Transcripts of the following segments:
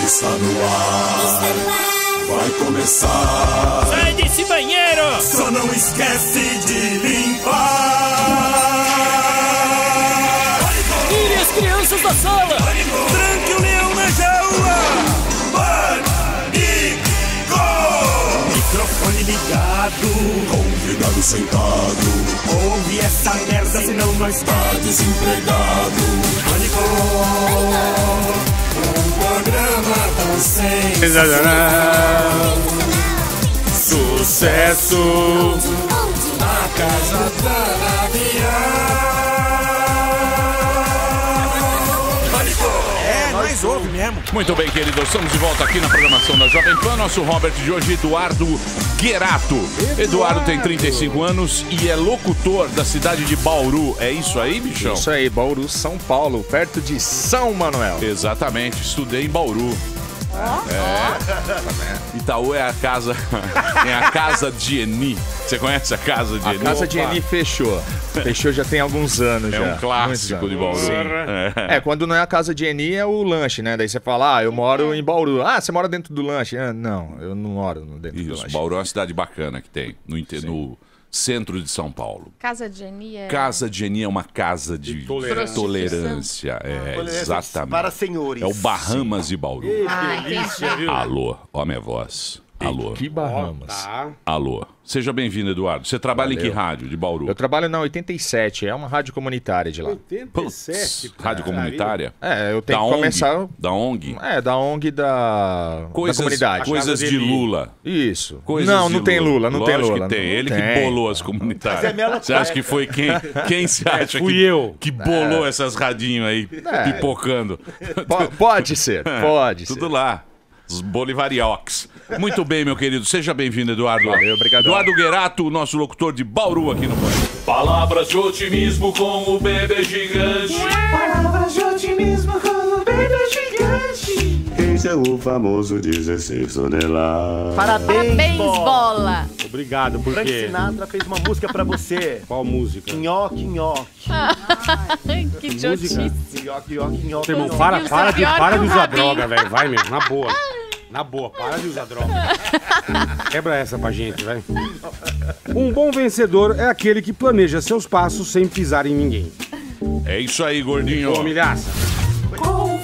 Está no ar. Vai começar. Sai desse banheiro! Só não esquece de limpar. Tire as crianças da sala! Tranque o leão na jaula! Pânico! Microfone ligado, Convidado sentado. ouve essa merda, senão nós Está desempregado. Pânico! Um programa tão sensacional. Sucesso! Na casa da Nós ouve mesmo. Muito bem, queridos, estamos de volta aqui na programação da Jovem Pan. Nosso Robert de hoje, Eduardo Guerato. Eduardo tem 35 anos e é locutor da cidade de Bauru. É isso aí, bichão? Isso aí, Bauru, São Paulo, perto de São Manuel. Exatamente, estudei em Bauru. Itaú é a casa. É a casa de Eni. Você conhece a casa de A Eni? casa de Eni fechou. Fechou já tem alguns anos. É já. um clássico de Bauru. Sim. Quando não é a casa de Eni, é o lanche, né? Daí você fala, eu moro em Bauru. Ah, você mora dentro do lanche? Ah, não, eu não moro dentro do Isso, lanche. Bauru é uma cidade bacana que tem no centro de São Paulo. Casa de Eni é... Casa de Eni é uma casa de tolerância. Exatamente. Para senhores. É o Bahamas de Bauru. delícia, viu? Alô, ó minha voz. Alô. Que Bahamas. Tá. Alô. Seja bem-vindo, Eduardo. Você trabalha em que rádio de Bauru? Eu trabalho na 87, é uma rádio comunitária de lá. 87. Rádio comunitária? Eu tenho Da que ONG? começar... Da ONG? Da ONG da comunidade. Coisas de Lula. Isso. Coisas não, de não tem Lula, não tem Lógico Lula. que tem. Não Ele tem. que bolou as comunitárias. Você acha que foi quem você acha fui que, eu. que bolou essas radinhos aí, pipocando? Pode ser, pode ser. Tudo lá. Os Bolivariox. Muito bem, meu querido. Seja bem-vindo, Eduardo. Valeu, obrigado. Eduardo Guerato, nosso locutor de Bauru aqui no Pan. Palavras de otimismo com o bebê gigante. Palavras de otimismo com o bebê gigante. Esse é o famoso 16 toneladas. Parabéns, bola! Obrigado, por Frank quê? Sinatra fez uma música pra você. Qual música? Nhoque, nhoque. Que idiotice. Nhoque, nhoque, nhoque. Irmão, nhoque. para de pior que o usar Rabin. droga, velho. Vai mesmo, na boa. Na boa, para de usar droga. Quebra essa pra gente, vai. Um bom vencedor é aquele que planeja seus passos sem pisar em ninguém. É isso aí, gordinho. Ô, milhaça. Couve.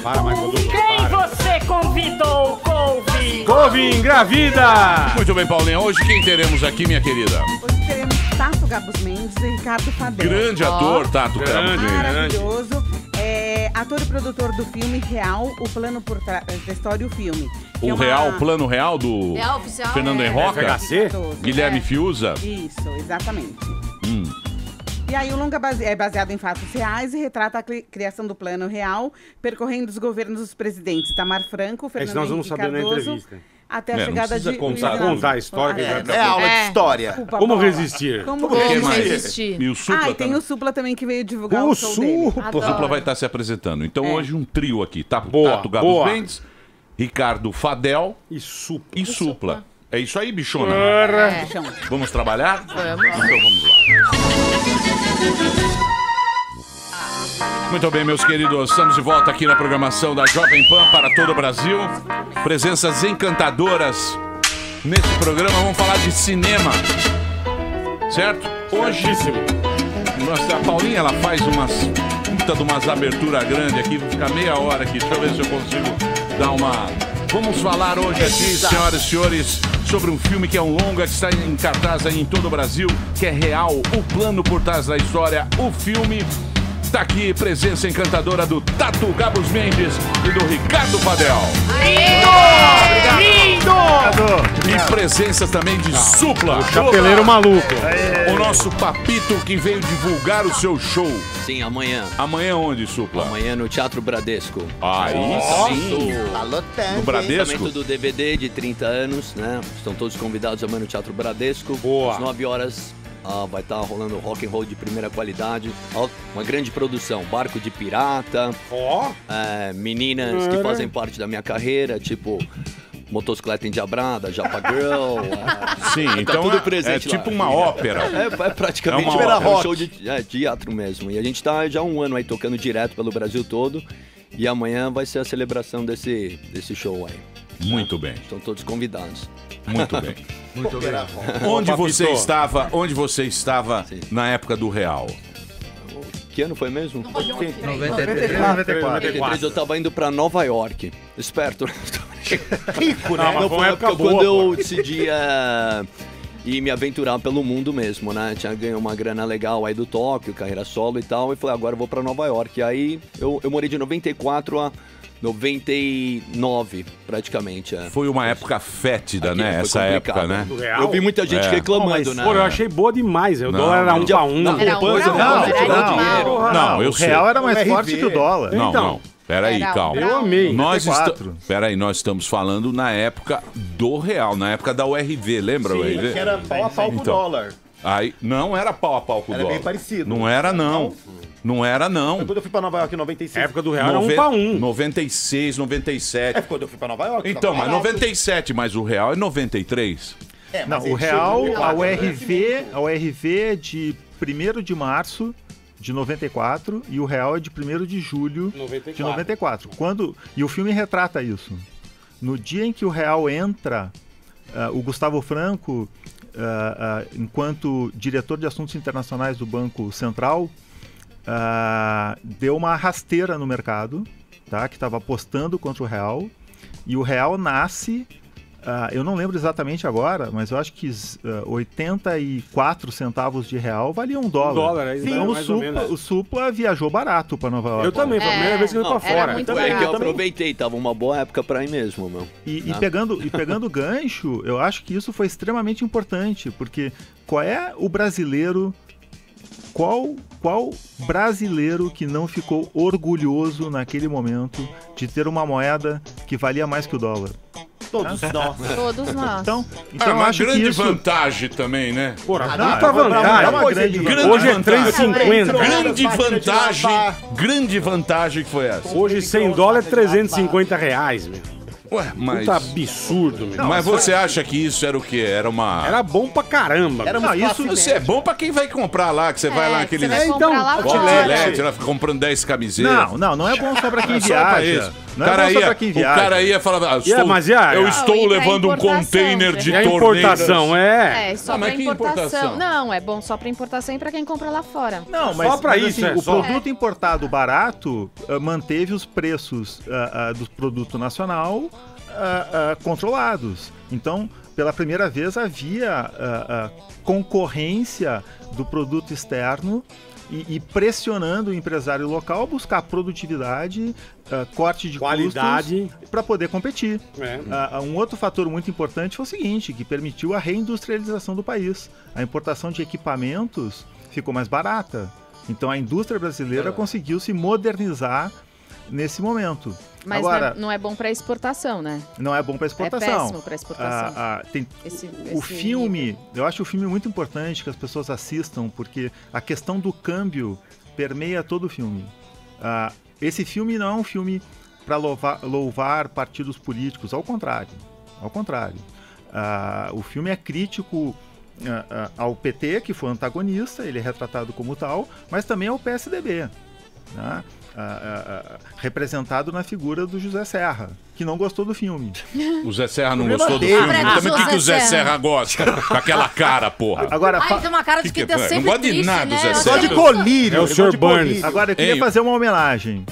Para, mais Rodolfo. Quem Para. você convidou, Couve? Couve engravida! Muito bem, Paulinha. Hoje quem teremos aqui, minha querida? Hoje teremos Tato Gabos Mendes e Ricardo Fadel. Grande ator, Tato Gabos. Maravilhoso. Ator e produtor do filme Real, o plano por trás da história e o filme. Que é O uma- real, plano real do É oficial? Fernando Henroca? FHC? Guilherme Fiuza? Isso, exatamente. E aí o longa é baseado em fatos reais e retrata a criação do plano real, percorrendo os governos dos presidentes Itamar Franco, Fernando Esse nós vamos Henrique saber na Cardoso, entrevista. até a Não chegada precisa de... Contar a história que já É aula de história. Desculpa, Como bola. resistir? Como que mais? resistir? E o Supla E tem também. o Supla também que veio divulgar O o show dele. Supla. O Supla vai estar se apresentando. Então hoje um trio aqui, tá? Boa, Tato Gabos boa. Mendes, Ricardo Fadel E Supla. e Supla. É isso aí, bichona? É. Vamos trabalhar? Vamos. Então vamos lá. Muito bem, meus queridos, estamos de volta aqui na programação da Jovem Pan para todo o Brasil. Presenças encantadoras nesse programa. Vamos falar de cinema, certo? Hoje, a Paulinha, ela faz umas aberturas grandes aqui. Vou ficar meia hora aqui. Deixa eu ver se eu consigo dar uma... Vamos falar hoje aqui, senhoras e senhores, sobre um filme que é um longa, que está em cartaz aí em todo o Brasil, que é Real, o plano por trás da história, o filme. Está aqui, presença encantadora do Tato Gabos Mendes e do Ricardo Fadel. E presença também de Supla. Chapeleiro maluco. O nosso papito que veio divulgar o seu show. Sim, amanhã. Amanhã onde, Supla? Amanhã no Teatro Bradesco. Aí sim. Alô, No Bradesco? Lançamento do DVD de 30 anos, né? Estão todos convidados amanhã no Teatro Bradesco. Boa. Às 9 horas vai estar rolando rock and roll de primeira qualidade. Uma grande produção. Barco de Pirata. Meninas que fazem parte da minha carreira, tipo... Motocicleta Endiabrada, Japa Girl. Sim, tá então tudo presente é tipo lá. uma ópera. É praticamente É uma um show de teatro mesmo. E a gente tá já há um ano aí tocando direto pelo Brasil todo. E amanhã vai ser a celebração desse show aí. Muito bem. Estão todos convidados. Muito bem. Muito bem. Onde você estava na época do real? Que ano foi mesmo? 93. Eu tava indo pra Nova York. Esperto. Rico, né? Não, Foi uma foi época quando boa, eu pô. decidi ir me aventurar pelo mundo mesmo, né? Tinha ganho uma grana legal aí do Tóquio, carreira solo e tal. E falei, agora eu vou pra Nova York. E aí eu morei de 94 a 99, praticamente. Foi uma época fétida, Aqui né? foi Essa época, complicado. né? Do real? Eu vi muita gente reclamando, né? Pô, eu achei boa demais. O Não, dólar era 1 pra 1. Não, Era poupança, um não, pra um, tirou era dinheiro. igual. Não, eu O sei. real era mais RV. forte que o dólar. Não, Então. não. Peraí, Era calma. Eu amei. Nós 94. Peraí, nós estamos falando na época do real, na época da URV, lembra o Sim, URV? que era pau a pau com o Então. dólar. Aí, não era pau a pau com o Era dólar. bem parecido. Não era, não. Não era, não. Quando eu fui pra Nova York em A 96. época do real era 1 pra 1. 96, 97. Quando eu fui pra Nova York. Então, tava mas barato. 97, mas o real é 93. Não, mas o ele real, chegou a lá, URV é de 1º de março de 94 e o real é de 1º de julho de 94. E o filme retrata isso. No dia em que o real entra, o Gustavo Franco, enquanto diretor de assuntos internacionais do Banco Central, deu uma rasteira no mercado, tá, que estava apostando contra o real, e o real nasce, eu não lembro exatamente agora, mas eu acho que 84 centavos de real valiam $1. $1, Então mais ou menos. o Supla viajou barato para Nova York. Eu também, foi a primeira vez que eu fui pra era fora. muito Também. É que eu barato. aproveitei, tava uma boa época pra ir mesmo, meu. E pegando o gancho, eu acho que isso foi extremamente importante, porque qual é o brasileiro, qual brasileiro que não ficou orgulhoso naquele momento de ter uma moeda que valia mais que o dólar? Todos nós. Todos nós. Então eu uma acho que grande isso... vantagem também, né? Porra, Não, puta é uma vantagem. grande Hoje é vantagem. 3,50. Grande vantagem que foi essa. Hoje $100 é 350 reais, meu. Ué, mas... Puta absurdo, meu. Mas você acha que isso era o quê? Era uma... Era bom pra caramba. Era meu. muito fácil Isso é bom pra quem vai comprar lá, que você vai lá naquele... Você vai então, comprar lá fora. Outlet, ela fica comprando 10 camisetas. Não é bom só pra quem É só pra viaja. isso. Não é bom só pra quem O viaja. cara ia falar, mas e a- eu Não, estou e pra levando um importação, container de E a torneiras. importação, É, só mas pra que importação. importação? Não, é bom só pra importação e pra quem compra lá fora. Não, Só mas, pra mas, isso, assim, é o só. produto importado barato manteve os preços do produto nacional controlados. Então, pela primeira vez havia concorrência do produto externo e pressionando o empresário local a buscar produtividade, corte de Qualidade. custos para poder competir. É. Um outro fator muito importante foi o seguinte, que permitiu a reindustrialização do país. A importação de equipamentos ficou mais barata. Então a indústria brasileira conseguiu se modernizar nesse momento. Mas Agora, não é bom pra exportação, né? não é bom para exportação. É péssimo pra exportação. O filme, eu acho o filme muito importante que as pessoas assistam, porque a questão do câmbio permeia todo o filme. Esse filme não é um filme para louvar partidos políticos, ao contrário. Ao contrário. O filme é crítico ao PT, que foi antagonista, ele é retratado como tal, mas também ao PSDB, né? Representado na figura do José Serra, que não gostou do filme. O Zé Serra não gostou do filme. Também o que o Zé Serra gosta? Com aquela cara, porra. Agora, Ai, tem uma cara de que tá Não sempre gosto de triste, nada, né? Zé Eu Serra. acho Só de colírio. É o Sr. Burns. Agora eu queria Ei, fazer uma homenagem.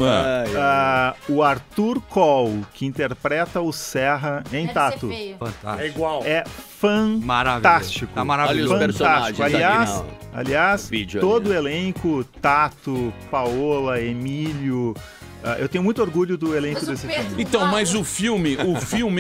Ah, O Arthur Cole, que interpreta o Serra em Deve Tato, ser feio. É igual. é fantástico. Olha Tá os maravilhoso. personagens Fantástico. aqui, Aliás, vídeo todo ali, o elenco, Tato, Paola, Emílio. Eu tenho muito orgulho do elenco Mas o desse Pedro- filme. Então, mas o filme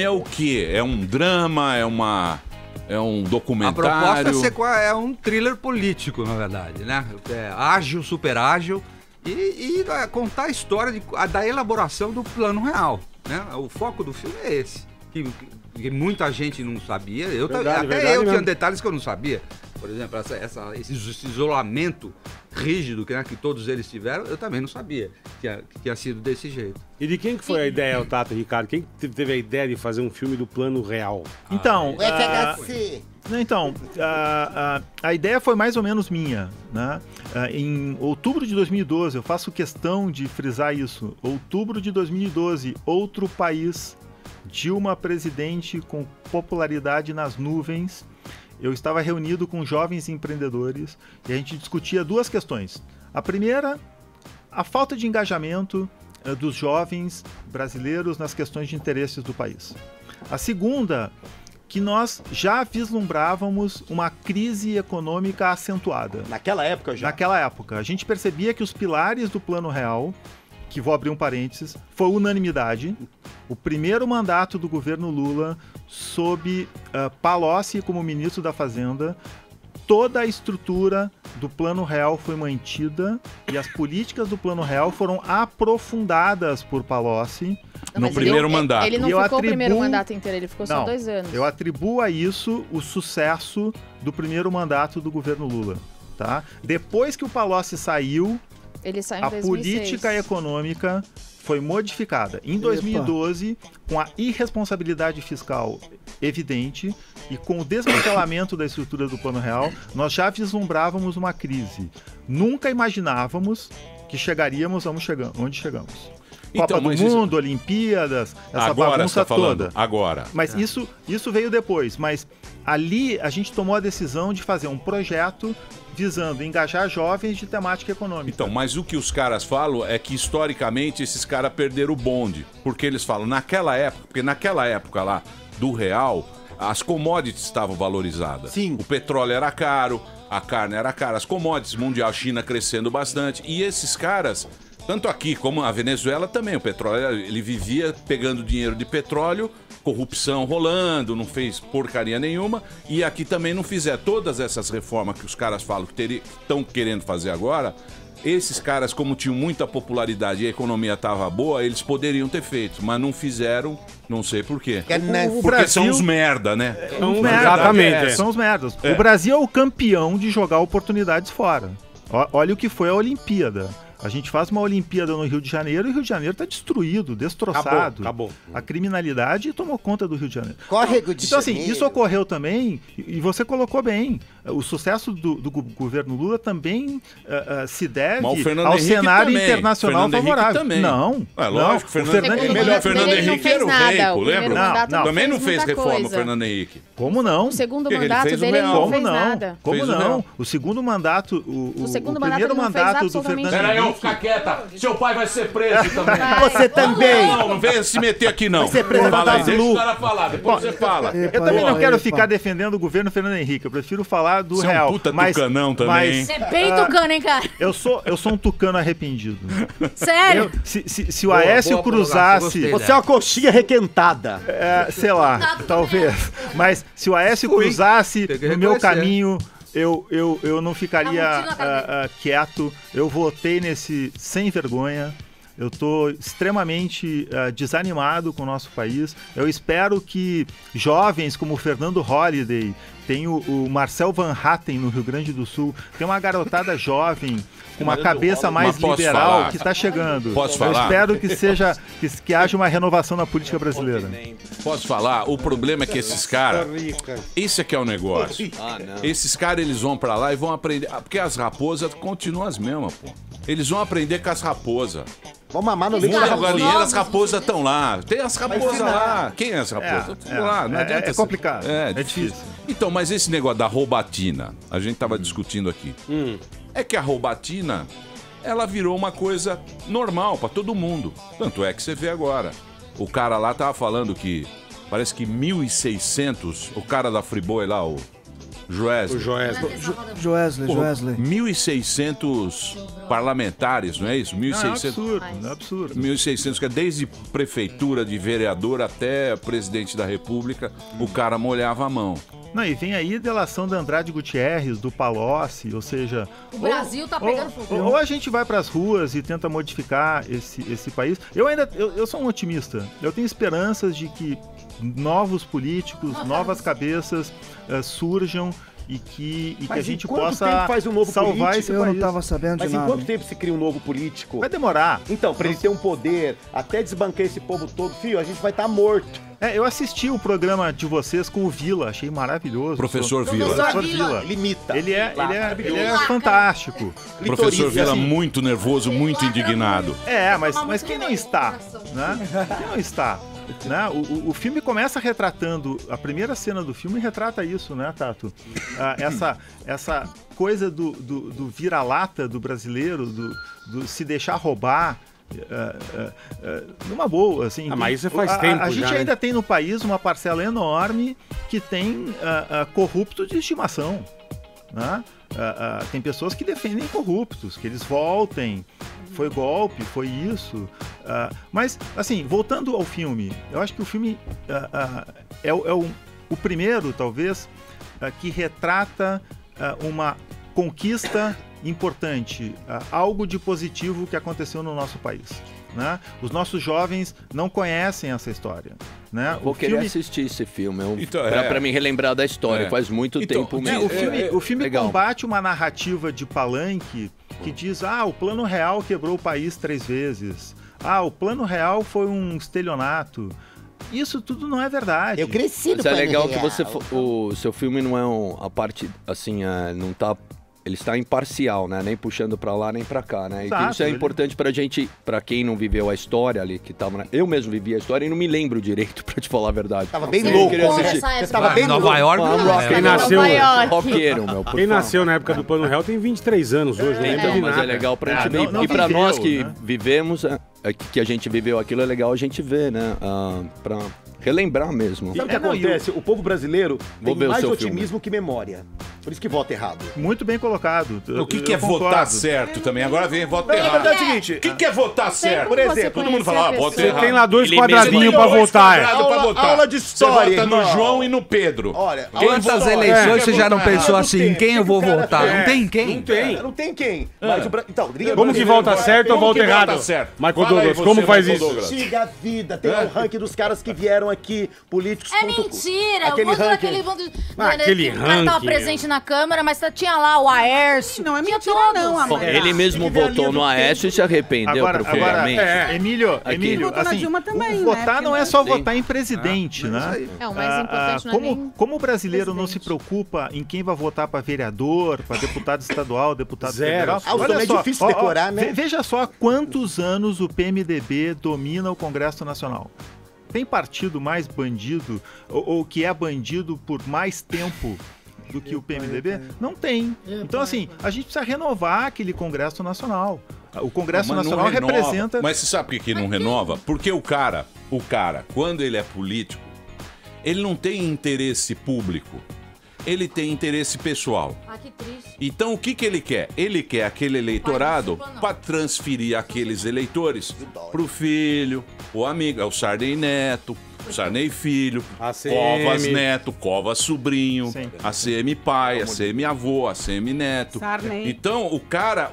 é o quê? É um drama? É um A documentário? proposta é um thriller político, na verdade, né? É ágil, super ágil e contar a história da elaboração do plano real, né? O foco do filme é esse, que muita gente não sabia. Verdade, Até verdade eu tinha mesmo. detalhes que eu não sabia. Por exemplo, esse isolamento rígido que todos eles tiveram, eu também não sabia que tinha sido desse jeito. E de quem que foi a ideia, o Tato, Ricardo? Quem que teve a ideia de fazer um filme do plano real? Então, O FHC. Então, a ideia foi mais ou menos minha, né? Em outubro de 2012, eu faço questão de frisar isso. Outubro de 2012, outro país, Dilma presidente com popularidade nas nuvens. Eu estava reunido com jovens empreendedores e a gente discutia duas questões. A primeira, a falta de engajamento dos jovens brasileiros nas questões de interesses do país. A segunda, que nós já vislumbrávamos uma crise econômica acentuada. Naquela época já? Naquela época. A gente percebia que os pilares do Plano Real, que vou abrir um parênteses, foi unanimidade. O primeiro mandato do governo Lula, sob Palocci como ministro da Fazenda, toda a estrutura do Plano Real foi mantida e as políticas do Plano Real foram aprofundadas por Palocci. No primeiro mandato. Ele não ficou o primeiro mandato inteiro, ele ficou só 2 anos. Eu atribuo a isso o sucesso do primeiro mandato do governo Lula. Tá? Depois que o Palocci saiu, ele saiu em a 2006. política econômica foi modificada. Em 2012, com a irresponsabilidade fiscal evidente e com o desmantelamento da estrutura do Plano Real, nós já vislumbrávamos uma crise. Nunca imaginávamos que chegaríamos onde chegamos. Então, Copa do Mundo, Olimpíadas, essa agora bagunça tá falando, toda. Agora. Mas isso veio depois. Mas ali a gente tomou a decisão de fazer um projeto visando engajar jovens de temática econômica. Então, mas o que os caras falam é que historicamente esses caras perderam o bonde. Porque eles falam, naquela época lá do real, as commodities estavam valorizadas. Sim. O petróleo era caro, a carne era cara, as commodities mundial, China crescendo bastante. E esses caras, tanto aqui como a Venezuela também, o petróleo, ele vivia pegando dinheiro de petróleo, corrupção rolando, não fez porcaria nenhuma, e aqui também não fizer todas essas reformas que os caras falam que estão querendo fazer agora. Esses caras, como tinham muita popularidade e a economia estava boa, eles poderiam ter feito, mas não fizeram, não sei por quê. Porque Brasil são os merda, né? Exatamente. São os merdas. O Brasil é o campeão de jogar oportunidades fora. Olha o que foi a Olimpíada. A gente faz uma Olimpíada no Rio de Janeiro e o Rio de Janeiro está destruído, destroçado. Acabou. A criminalidade tomou conta do Rio de Janeiro. Córrego de Então, assim, Janeiro. isso ocorreu também, e você colocou bem. O sucesso do governo Lula também se deve ao cenário também. internacional Fernando favorável. também. Não. É lógico, não. O Fernando Henrique era o rei, lembra? Não. Também não fez reforma, o Fernando Henrique. Como não? O segundo mandato dele ele não fez nada. Como não? O segundo mandato, o primeiro mandato do Fernando Henrique... Peraí, eu ficar quieta. Seu pai vai ser preso também. Você também. Não venha se meter aqui, não. Vai ser preso Fala aí, das deixa o Lu. cara falar, depois você fala. Eu também não quero ficar defendendo o governo Fernando Henrique. Eu prefiro falar do Você real. é um puta tucanão também. Você é bem tucano, hein, cara? Eu sou um tucano arrependido. Sério? Se o Aécio cruzasse... Você é uma coxinha requentada. Sei lá, talvez. Mas se o Aécio cruzasse no meu caminho... Eu não ficaria quieto. Eu votei nesse sem vergonha. Eu estou extremamente desanimado com o nosso país. Eu espero que jovens como o Fernando Holliday, tem o Marcel Van Hatten no Rio Grande do Sul, tem uma garotada jovem com uma cabeça mais liberal que está chegando. Posso falar? Eu espero que haja uma renovação na política brasileira. Posso falar? O problema é que esses caras... Esse aqui é o negócio. não. Esses caras, eles vão pra lá e vão aprender... Porque as raposas continuam as mesmas, pô. Eles vão aprender com as raposas. Vamos mamar no leite da Muda o raposa. galinheiro, as raposas estão lá. Tem as raposas lá. Quem é as raposas? Lá. Não adianta É complicado. É difícil. Então, mas esse negócio da roubatina, a gente tava discutindo aqui. É que a roubatina, ela virou uma coisa normal pra todo mundo. Tanto é que você vê agora. O cara lá tava falando que parece que 1.600, o cara da Friboi lá, o Joesley. 1.600 parlamentares, não é isso? 1.600. É absurdo. 1.600, que é desde prefeitura, de vereador até presidente da república, o cara molhava a mão. Não, e vem aí delação da Andrade Gutierrez, do Palocci, ou seja... O Brasil tá pegando fogo. Ou a gente vai para as ruas e tenta modificar esse país. Eu sou um otimista. Eu tenho esperanças de que novos políticos, novas cabeças surjam e que Mas a gente em quanto possa tempo faz um novo salvar político? esse Eu não país. tava sabendo de Mas em nada. quanto tempo se cria um novo político? Vai demorar. Então, pra ele ter um poder, até desbancar esse povo todo, filho, a gente vai estar morto. Eu assisti o programa de vocês com o Vila, achei maravilhoso. Professor Vila. Professor Vila. Limita. Ele é fantástico. Professor Vila assim, muito nervoso, muito indignado. Mas quem não está? Né? Quem não está? Né? O filme começa retratando, a primeira cena do filme retrata isso, né, Tato? Essa coisa do vira-lata do brasileiro, do se deixar roubar. Numa boa, assim. Mas isso faz tempo a gente já, ainda né? tem no país uma parcela enorme que tem corrupto de estimação, né? Tem pessoas que defendem corruptos, que eles voltem, foi golpe, foi isso. Mas, assim, voltando ao filme, eu acho que o filme é o primeiro, talvez, que retrata uma conquista importante, algo de positivo que aconteceu no nosso país. Né? Os nossos jovens não conhecem essa história. Né? Vou querer assistir esse filme, Então, pra me relembrar da história, faz muito tempo mesmo. O filme combate uma narrativa de palanque que diz, o plano real quebrou o país 3 vezes, o plano real foi um estelionato. Isso tudo não é verdade. Eu cresci no Mas é plano legal real. que o seu filme não é a parte, assim, não tá... Ele está imparcial, né? Nem puxando pra lá, nem pra cá, né? Exato, E isso é importante pra gente, pra quem não viveu a história ali, que tava... Eu mesmo vivi a história e não me lembro direito, pra te falar a verdade. Tava bem louco. Você tava bem louco. Nova York, Quem nasceu, roqueiro, meu. quem nasceu na época do Plano Real tem 23 anos hoje, não lembra de Mas nada. é legal pra gente ver. não E pra viveu, nós que né? vivemos, que a gente viveu aquilo, é legal a gente ver, né? Pra relembrar mesmo. Sabe o que acontece? O povo brasileiro Vou tem ver o mais seu otimismo que memória. Por isso que vota errado. Muito bem colocado. O que Eu é concordo. votar certo também? Agora vem votar Na errado. verdade é o seguinte... O que é votar certo? Por exemplo, todo mundo fala, vota Você errado. tem lá 2 Ele quadradinhos mesmo pra tem 2 votar. quadrados pra votar. Aula de história, Você vota no irmão. João e no Pedro. Olha, Quantas eleições você já não pensou assim, em quem eu vou votar? Não tem quem? Não tem. Não tem quem. Mas então, Como que volta certo ou volta que errado? volta certo? Michael Fala aí Douglas, você, como faz Michael isso? Douglas. Siga a vida. Tem o ranking dos caras que vieram aqui, políticos. É mentira! Aquele o mundo ranking. daquele mundo. Aquele O cara tava ranking, presente na Câmara, mas tinha lá o Aércio. Não é tinha mentira, todos. não, Bom, Amanda. ele mesmo votou no Aécio e se arrependeu profundamente. Emílio, Ele votou na assim, Dilma também, né? votar não é Porque só Sim. votar em presidente, né? O mais importante não é nem Como o brasileiro não se presidente. preocupa em quem vai votar para vereador, para deputado estadual, deputado Zero. federal. Ah, o nome é difícil decorar, né? Veja só há quantos anos o PMDB domina o Congresso Nacional. Tem partido mais bandido, ou que é bandido por mais tempo do que o PMDB? Não tem. Então, assim, a gente precisa renovar aquele Congresso Nacional. O Congresso Mas não Nacional renova. representa... Mas você sabe por que não renova? Porque o cara, quando ele é político, ele não tem interesse público. Ele tem interesse pessoal. Ah, que triste. Então o que ele quer? Ele quer aquele eleitorado para transferir aqueles eleitores pro filho, o amigo, é o Sarney Neto, o Sarney Filho, ACM. Covas Neto, Covas Sobrinho, Sim. ACM Pai, ACM Avô, ACM Neto. Sarney. Então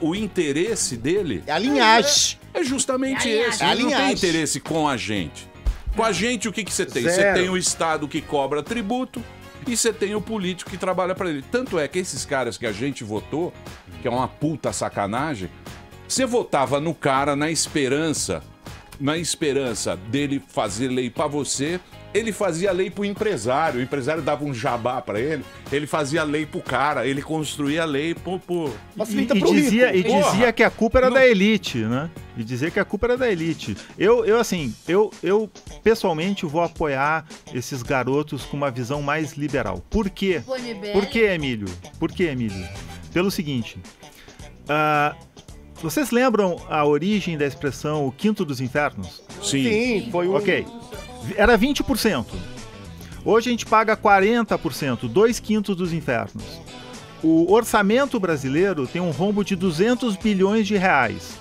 o interesse dele É a linhagem. é justamente É a esse. linhagem. Ele não tem linhagem. interesse com a gente. Com a gente, o que você tem? Você Zero. tem o Estado que cobra tributo e você tem o político que trabalha para ele. Tanto é que esses caras que a gente votou, que é uma puta sacanagem, você votava no cara na esperança dele fazer lei para você. Ele fazia lei pro empresário, o empresário dava um jabá pra ele fazia lei pro cara, ele construía lei pro... Facilita E pro dizia, rico. dizia que a culpa era da elite, né? E dizer que a culpa era da elite. Eu pessoalmente vou apoiar esses garotos com uma visão mais liberal. Por quê? O MBL. Por que, Emílio? Por que, Emílio? Pelo seguinte, vocês lembram a origem da expressão o quinto dos infernos? Sim, foi um... Ok. Era 20%. Hoje a gente paga 40%, 2/5 dos infernos. O orçamento brasileiro tem um rombo de 200 bilhões de reais.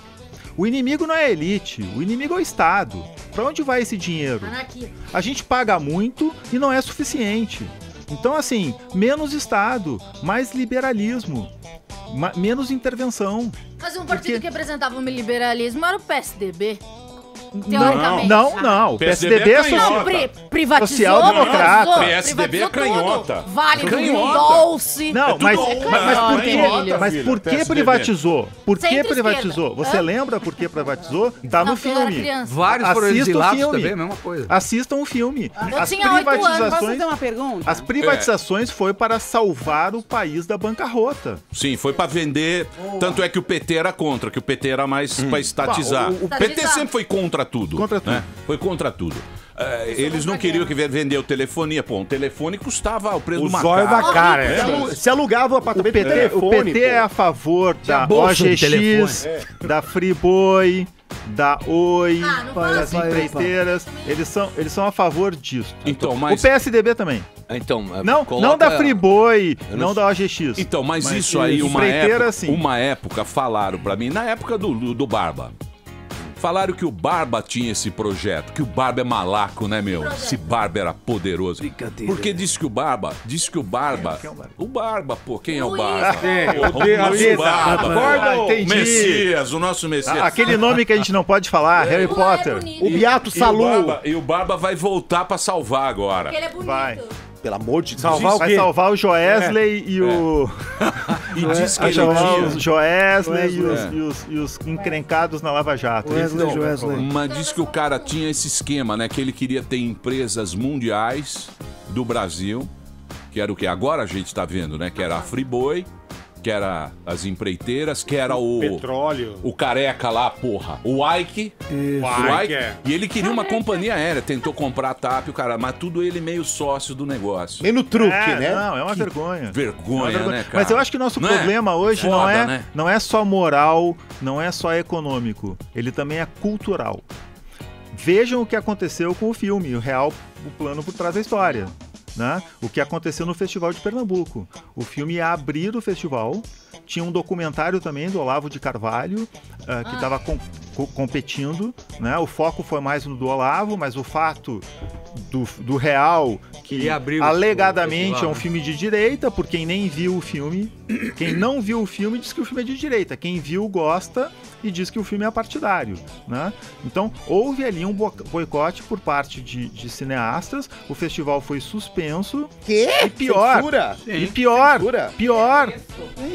O inimigo não é a elite, o inimigo é o Estado. Para onde vai esse dinheiro? Anarquia. A gente paga muito e não é suficiente. Então, assim, menos Estado, mais liberalismo, menos intervenção. Mas um partido que representava o liberalismo era o PSDB. Teoricamente. Não. O PSDB é Não, privatizou. Social-democrata. privatizou, PSDB é privatizou canhota. tudo. Vale do Rio Canhota. Doce. Não, mas por quê? Emílio. Mas por que PSDB. privatizou? Por que Centro-esquerda. privatizou? Você Hã? lembra por que privatizou? Tá no Não, porque eu era filme. criança. Vários foram Assista o exilados filme. também, a mesma coisa. Assistam o filme. Eu As tinha 8 anos. Posso privatizações, fazer uma pergunta? as privatizações foi para salvar o país da bancarrota. Sim, foi pra vender. Tanto é que o PT era contra, que o PT era mais pra estatizar. O PT Estatizar. sempre foi contra tudo. Contra tudo. né? Foi contra tudo. Eles não queriam que vender telefonia. Pô, um telefone custava o preço O de uma zóio da cara. Se alugava o apartamento de O telefone, PT é a favor da bolsa de OGX, da Friboi, da Oi, não das fala. empreiteiras. Eles são a favor disso. Então, mas- O PSDB também. Então, Não da Friboi, não da OGX. Então, mas isso aí, empreiteira, sim. uma época falaram pra mim, na época do Barba. Falaram que o Barba tinha esse projeto, que o Barba é malaco, né, meu? Esse Barba era poderoso. Porque disse que o Barba. O Barba, pô, quem é o Barba? O nosso Barba. Entendi. Messias, o nosso Messias. Aquele nome que a gente não pode falar, Harry Potter. O Beato Salu. E o Barba vai voltar pra salvar agora. Porque ele é bonito. Vai. Pelo amor de Deus. Salvar o Vai quê? salvar o Joesley e o. E diz que Vai ele salvar tinha... o Joesley e os encrencados na Lava Jato. Mas diz que o cara tinha esse esquema, né? Que ele queria ter empresas mundiais do Brasil, que era o que agora a gente tá vendo, né? Que era a Friboi, que era as empreiteiras, que era o Petróleo. o careca lá, porra, o Ike. O Ike, é. E ele queria uma companhia aérea, tentou comprar a TAP, o cara, mas tudo ele meio sócio do negócio. Meio no truque, né? Não, é uma vergonha. Vergonha, né, cara? Mas eu acho que o nosso Não é? problema hoje Foda, né? não é só moral, não é só econômico. Ele também é cultural. Vejam o que aconteceu com o filme, o plano por trás da história. Né? O que aconteceu no Festival de Pernambuco. O filme ia abrir o festival. Tinha um documentário também do Olavo de Carvalho, que estava competindo. Né? O foco foi mais no do Olavo, mas o fato do Real, que alegadamente é um filme de direita, por quem nem viu o filme. Quem não viu o filme diz que o filme é de direita. Quem viu gosta e diz que o filme é partidário. Né? Então, houve ali um boicote por parte de cineastas. O festival foi suspenso. E pior, Censura? e pior, Censura? pior,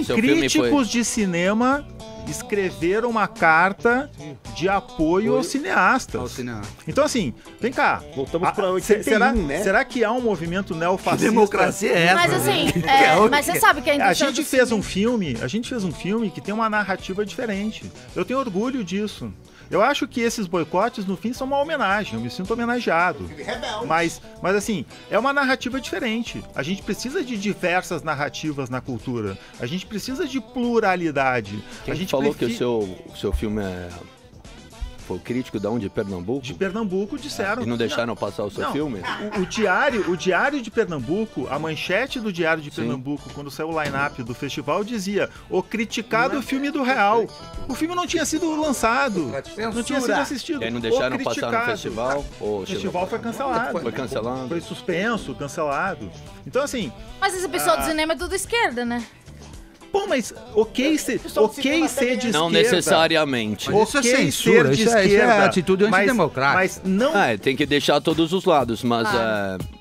Seu filme críticos de cinema escreveram uma carta de apoio aos cineastas. Então, assim, vem cá. Voltamos pra 81, né? Será que há um movimento neofascista? Que democracia é essa? Mas assim, mas você sabe que a indústria A gente fez um filme que tem uma narrativa diferente. Eu tenho orgulho disso. Eu acho que esses boicotes, no fim, são uma homenagem. Eu me sinto homenageado. Mas assim, é uma narrativa diferente. A gente precisa de diversas narrativas na cultura. A gente precisa de pluralidade. Quem a gente falou que o seu filme foi crítico de onde? De Pernambuco? De Pernambuco disseram. E não deixaram passar o seu filme? O Diário de Pernambuco, a manchete do Diário de Pernambuco, quando saiu o line-up do festival, dizia: o criticado filme do Real. O filme não tinha sido lançado, não tinha sido assistido. E aí não deixaram passar no festival? O festival foi cancelado. Foi cancelado? Foi suspenso, cancelado. Então, assim... Mas esse pessoal do cinema é tudo esquerda, né? Pô, mas ok ser de esquerda. Não necessariamente. Mas isso é censura, isso é atitude antidemocrática. Mas não... tem que deixar todos os lados, mas...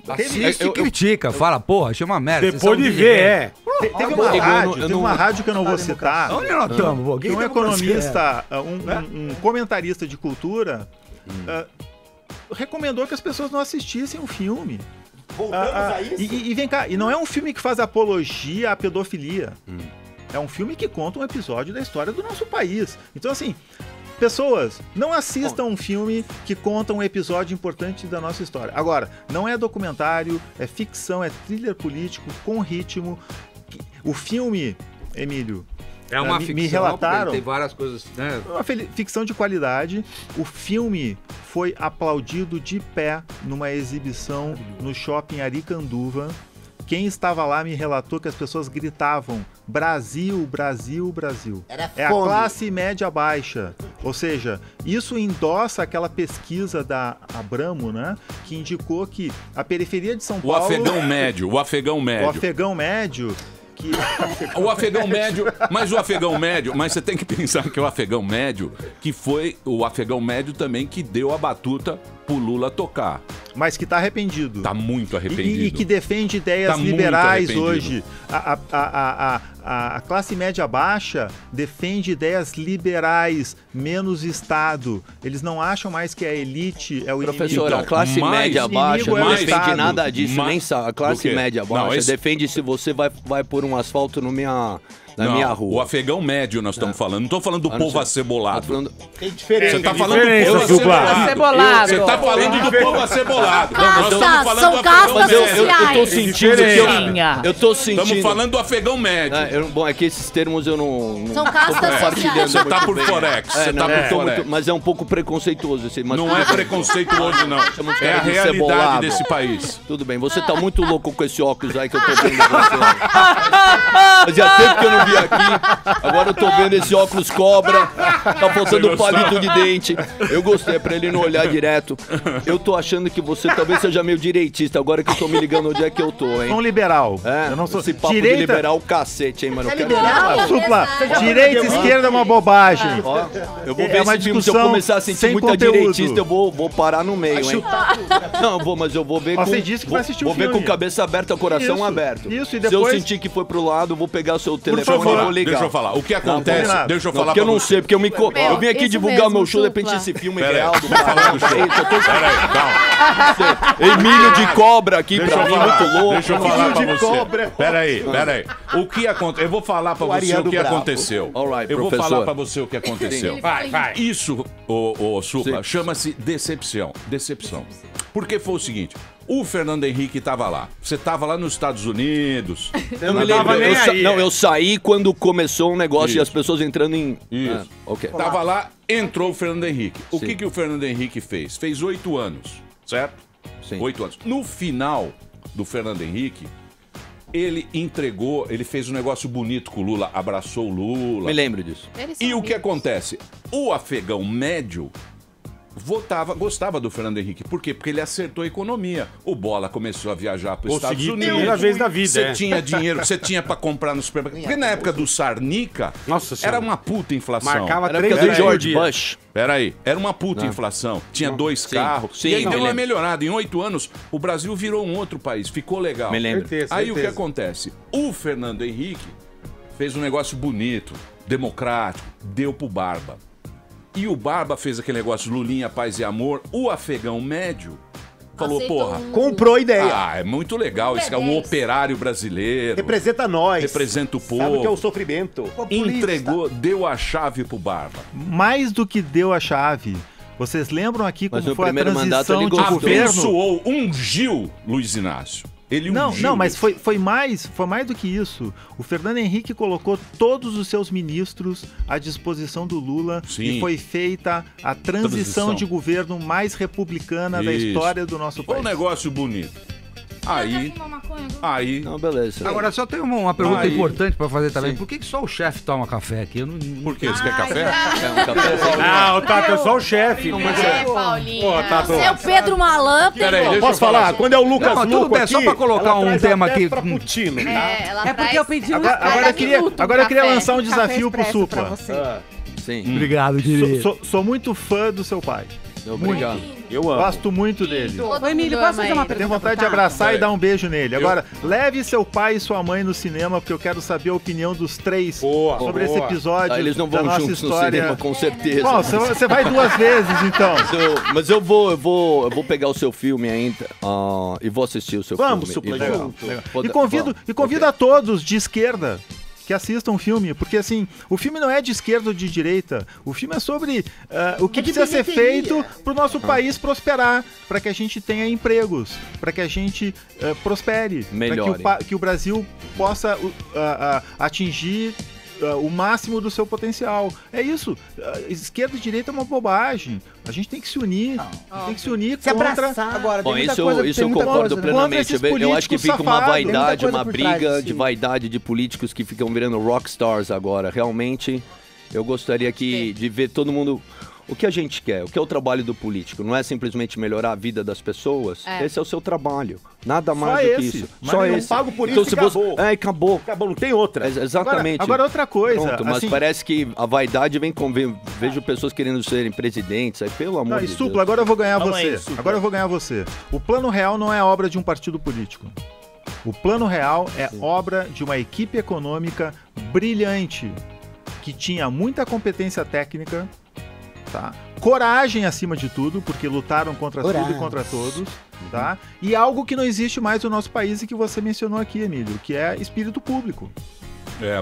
Assiste e critica, fala, porra, achei uma merda. Depois de ver, Teve uma rádio que eu não vou citar. Onde nós estamos? Que um economista, um comentarista de cultura, recomendou que as pessoas não assistissem o filme. Voltamos a isso? E vem cá, e não é um filme que faz apologia à pedofilia. É um filme que conta um episódio da história do nosso país. Então, assim, pessoas, não assistam um filme que conta um episódio importante da nossa história. Agora, não é documentário, é ficção, é thriller político, com ritmo. O filme, Emílio... É uma ficção, me relataram, tem várias coisas, né? Uma ficção de qualidade. O filme foi aplaudido de pé numa exibição no shopping Aricanduva. Quem estava lá me relatou que as pessoas gritavam: Brasil, Brasil, Brasil. É a classe média baixa. Ou seja, isso endossa aquela pesquisa da Abramo, né? Que indicou que a periferia de São Paulo... O afegão médio. O afegão médio... que... O afegão médio, mas você tem que pensar que o afegão médio, que foi o afegão médio também que deu a batuta pro Lula tocar. Mas que tá arrependido. Tá muito arrependido. E que defende ideias liberais hoje. A classe média baixa defende ideias liberais, menos Estado. Eles não acham mais que a elite é o inimigo. Professor, a classe média baixa não defende nada disso, nem sabe. A classe média baixa defende se você vai pôr um asfalto na minha rua. O afegão médio nós estamos falando. Não estou falando do povo acebolado. Tem diferença. Você tá falando do povo acebolado. Você tá falando do povo acebolado. Nós estamos falando do afegão médio. Eu tô sentindo. Estamos falando do afegão médio. Bom, é que esses termos eu não São castas compartilhando. Você tá por Forex. Você tá por Forex. Mas é um pouco preconceituoso esse. Não é preconceituoso, não. É a realidade desse país. Tudo bem, você tá muito louco com esse óculos aí que eu tô vendo você. Fazia tempo que eu não vi aqui. Agora eu tô vendo esse óculos cobra. Tá faltando palito de dente. Eu gostei, pra ele não olhar direto. Eu tô achando que você talvez seja meio direitista. Agora que eu tô me ligando onde é que eu tô, hein? Sou um liberal. Eu não sou esse papo de liberal cacete, hein, mano? É liberal? Supla, direita e esquerda é uma bobagem. Ó, eu vou ver esse filme, se eu começar a sentir muita direitista, eu vou parar no meio, hein? Não, mas eu vou ver Você disse que vai assistir o filme. Vou ver com cabeça aberta, coração aberto. Isso, e depois... Se eu sentir que foi pro lado, eu vou pegar o seu telefone e vou ligar. Deixa eu falar. O que acontece... Deixa eu falar. Porque eu não sei, porque eu vim aqui divulgar meu show, de repente esse filme é real. Peraí, calma. Emílio de Cobra aqui pra mim, muito louco. Deixa eu falar pra você. Peraí. O que aconteceu? Eu vou falar pra você o que aconteceu. Eu vou falar pra você o que aconteceu. Vai. Isso, ô Supla, chama-se decepção. Porque foi o seguinte... O Fernando Henrique estava lá. Você estava lá nos Estados Unidos. Eu me lembro. Eu saí quando começou um negócio e as pessoas entrando em... Isso. Ok. Tava lá, entrou o Fernando Henrique. O que o Fernando Henrique fez? Fez 8 anos, certo? Sim. 8 anos. No final do Fernando Henrique, ele entregou, ele fez um negócio bonito com o Lula, abraçou o Lula. Me lembro disso. E o que acontece? O afegão médio... gostava do Fernando Henrique. Por quê? Porque ele acertou a economia. O Bola começou a viajar para os Estados Unidos. Primeira vez da vida. Você tinha dinheiro, você tinha para comprar no supermercado. Porque na época do Sarnica, era uma puta inflação. Marcava era 3 vezes George Bush. Peraí, era uma puta inflação. Tinha 2 carros. E aí deu uma melhorada. Em 8 anos, o Brasil virou um outro país. Ficou legal. Me lembro. Aí o que acontece? O Fernando Henrique fez um negócio bonito, democrático, deu pro Barba. E o Barba fez aquele negócio Lulinha, Paz e Amor. O afegão médio falou, porra... Comprou a ideia. É muito legal. Esse é um operário brasileiro. Representa nós. Representa o povo. Sabe o que é o sofrimento. Entregou, deu a chave pro Barba. Mais do que deu a chave... Vocês lembram aqui como foi a transição de governo? Abençoou, ungiu Luiz Inácio. Ele não, mas foi mais do que isso. O Fernando Henrique colocou todos os seus ministros à disposição do Lula. Sim. E foi feita a transição de governo mais republicana da história do nosso país. Foi um negócio bonito. Aí. Não, beleza. Agora, só tem uma pergunta importante pra fazer também. Sim. Por que só o chefe toma café aqui? Eu não... Por quê? Você quer café? Um café. Não, Tato, é só o chefe. Paulinho. Você é o Pedro Malan. Peraí, posso falar? Quando é o Lucas Luco aqui, só pra colocar um tema aqui. É porque eu pedi Agora eu queria lançar um desafio pro Supla. Sim. Obrigado, querido. Sou muito fã do seu pai. Obrigado. Eu amo. Gosto muito dele. Ô, Emílio, posso fazer uma pergunta? Tenho vontade de abraçar e dar um beijo nele. Agora, leve seu pai e sua mãe no cinema, porque eu quero saber a opinião dos 3 sobre esse episódio. Eles não vão juntos história. no cinema, com certeza. Bom, você vai 2 vezes, então. Mas eu vou pegar o seu filme ainda e vou assistir o seu filme. Vamos, Supla, junto. E convido a todos de esquerda que assistam o filme, porque assim, o filme não é de esquerda ou de direita, o filme é sobre o que precisa ser feito para o nosso país prosperar, para que a gente tenha empregos, para que a gente prospere, para que o Brasil possa atingir o máximo do seu potencial. É isso. Esquerda e direita é uma bobagem. A gente tem que se unir. Tem que se unir contra... Agora, bom, isso eu concordo plenamente. Eu acho que fica uma vaidade, uma briga de vaidade de políticos que ficam virando rockstars agora. Realmente, eu gostaria de ver todo mundo... o que a gente quer? O que é o trabalho do político? Não é simplesmente melhorar a vida das pessoas? Esse é o seu trabalho. Nada mais do que isso. Só esse. Eu pago por isso então, e acabou. Acabou. Acabou, não tem outra. Exatamente. Agora outra coisa. Pronto, mas assim, parece que a vaidade vem com... Vejo pessoas querendo serem presidentes, aí pelo amor de Deus. Supla, agora eu vou ganhar você. Agora eu vou ganhar você. O Plano Real não é obra de um partido político. O Plano Real é obra de uma equipe econômica brilhante, que tinha muita competência técnica, tá? Coragem acima de tudo, porque lutaram contra tudo e contra todos, tá? E algo que não existe mais no nosso país e que você mencionou aqui, Emílio, que é espírito público.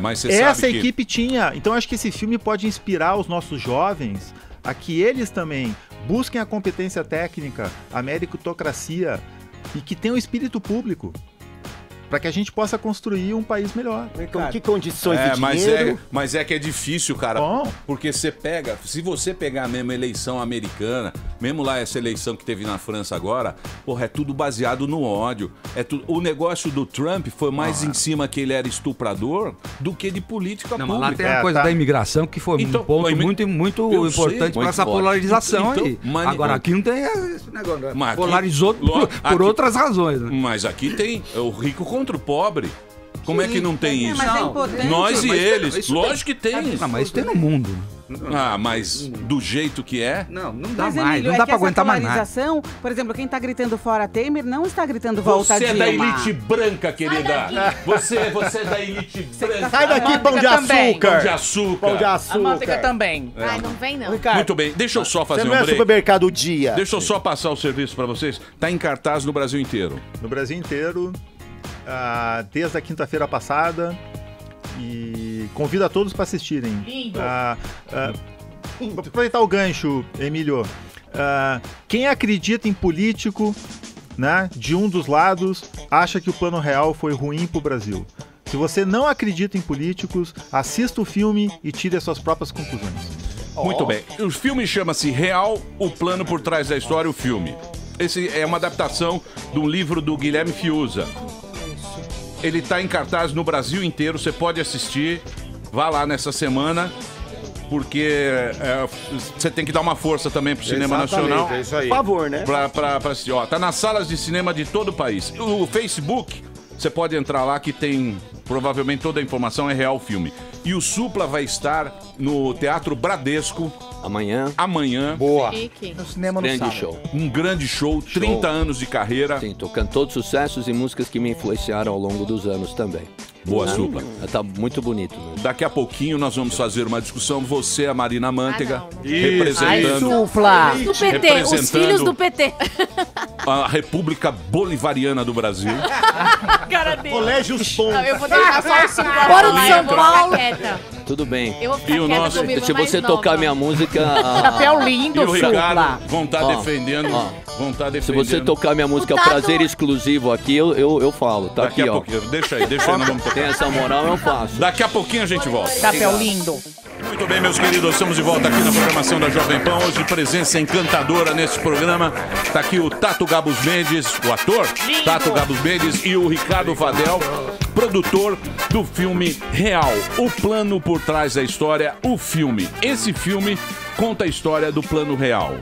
Mas você Essa sabe equipe tinha. Então acho que esse filme pode inspirar os nossos jovens a que eles também busquem a competência técnica, a meritocracia e que tenham espírito público, para que a gente possa construir um país melhor. Com que condições de dinheiro? Mas é que é difícil, cara. Porque você pega, se você pegar mesmo a eleição americana, mesmo lá essa eleição que teve na França agora, porra, é tudo baseado no ódio. O negócio do Trump foi mais em cima que ele era estuprador do que de política pública. Mas lá tem a coisa da imigração que foi um ponto muito importante para essa polarização aí. Agora aqui não tem esse negócio. Polarizou por outras razões. Né? Mas aqui tem o rico contra o pobre. Como é que não tem isso? Mas é importante. Nós e eles. Lógico que tem. Mas isso tem no mundo. Mas do jeito que é? Não dá Mas, mais. Emílio, Não dá pra aguentar mais nada. Por exemplo, quem tá gritando fora Temer não está gritando volta Dilma. Você é da elite branca, querida. Você é da elite branca. Sai daqui, pão de açúcar. Pão de açúcar. Pão de açúcar. A manteiga também. Ai, não vem não. Ricardo, muito bem, deixa eu só fazer você um não é break. Supermercado Dia. Deixa eu só passar o serviço pra vocês. Tá em cartaz no Brasil inteiro. No Brasil inteiro, desde a quinta-feira passada, e convido a todos para assistirem. Lindo. Vou aproveitar o gancho, Emílio. Quem acredita em político, né, de um dos lados, acha que o Plano Real foi ruim pro Brasil. Se você não acredita em políticos, assista o filme e tire as suas próprias conclusões. Muito bem. O filme chama-se Real, o plano por trás da história, o filme. Esse é uma adaptação de um livro do Guilherme Fiuza. Ele está em cartaz no Brasil inteiro, você pode assistir. Vá lá nessa semana, porque você tem que dar uma força também pro cinema nacional. É isso aí. Por favor, né? Pra assistir. Tá nas salas de cinema de todo o país. O Facebook, você pode entrar lá que tem... Provavelmente toda a informação é Real Filme. E o Supla vai estar no Teatro Bradesco. Amanhã. Boa. No cinema no sábado. Show. Um grande show, 30 anos de carreira. Sim, tocando todos os sucessos e músicas que me influenciaram ao longo dos anos também. Boa, Supla. Tá muito bonito mesmo. Daqui a pouquinho nós vamos fazer uma discussão. Você, a Marina Manteiga, representando... Supla. Do PT, os filhos do PT. A República Bolivariana do Brasil. Cara dele. Colégio Som. Eu vou deixar só o Silvio. Fora de São Paulo. Tudo bem. Eu vou ficar quieta com minha irmã Se mais você nova. tocar minha música... Chapéu lindo, E o Ricardo Supla. vão estar defendendo. Vão estar Se defendendo. você tocar minha música Tato- Prazer Exclusivo aqui, eu falo. Tá Daqui aqui, a ó. pouquinho. Deixa aí, nós vamos tocar. Tem essa moral, eu faço. Daqui a pouquinho a gente volta. Chapéu lindo. Muito bem, meus queridos, estamos de volta aqui na programação da Jovem Pan. Hoje, presença encantadora nesse programa. Tá aqui o Tato Gabus Mendes, o ator Tato Gabus Mendes, e o Ricardo Vadel, produtor do filme Real, o plano por trás da história, o filme. Esse filme conta a história do Plano Real.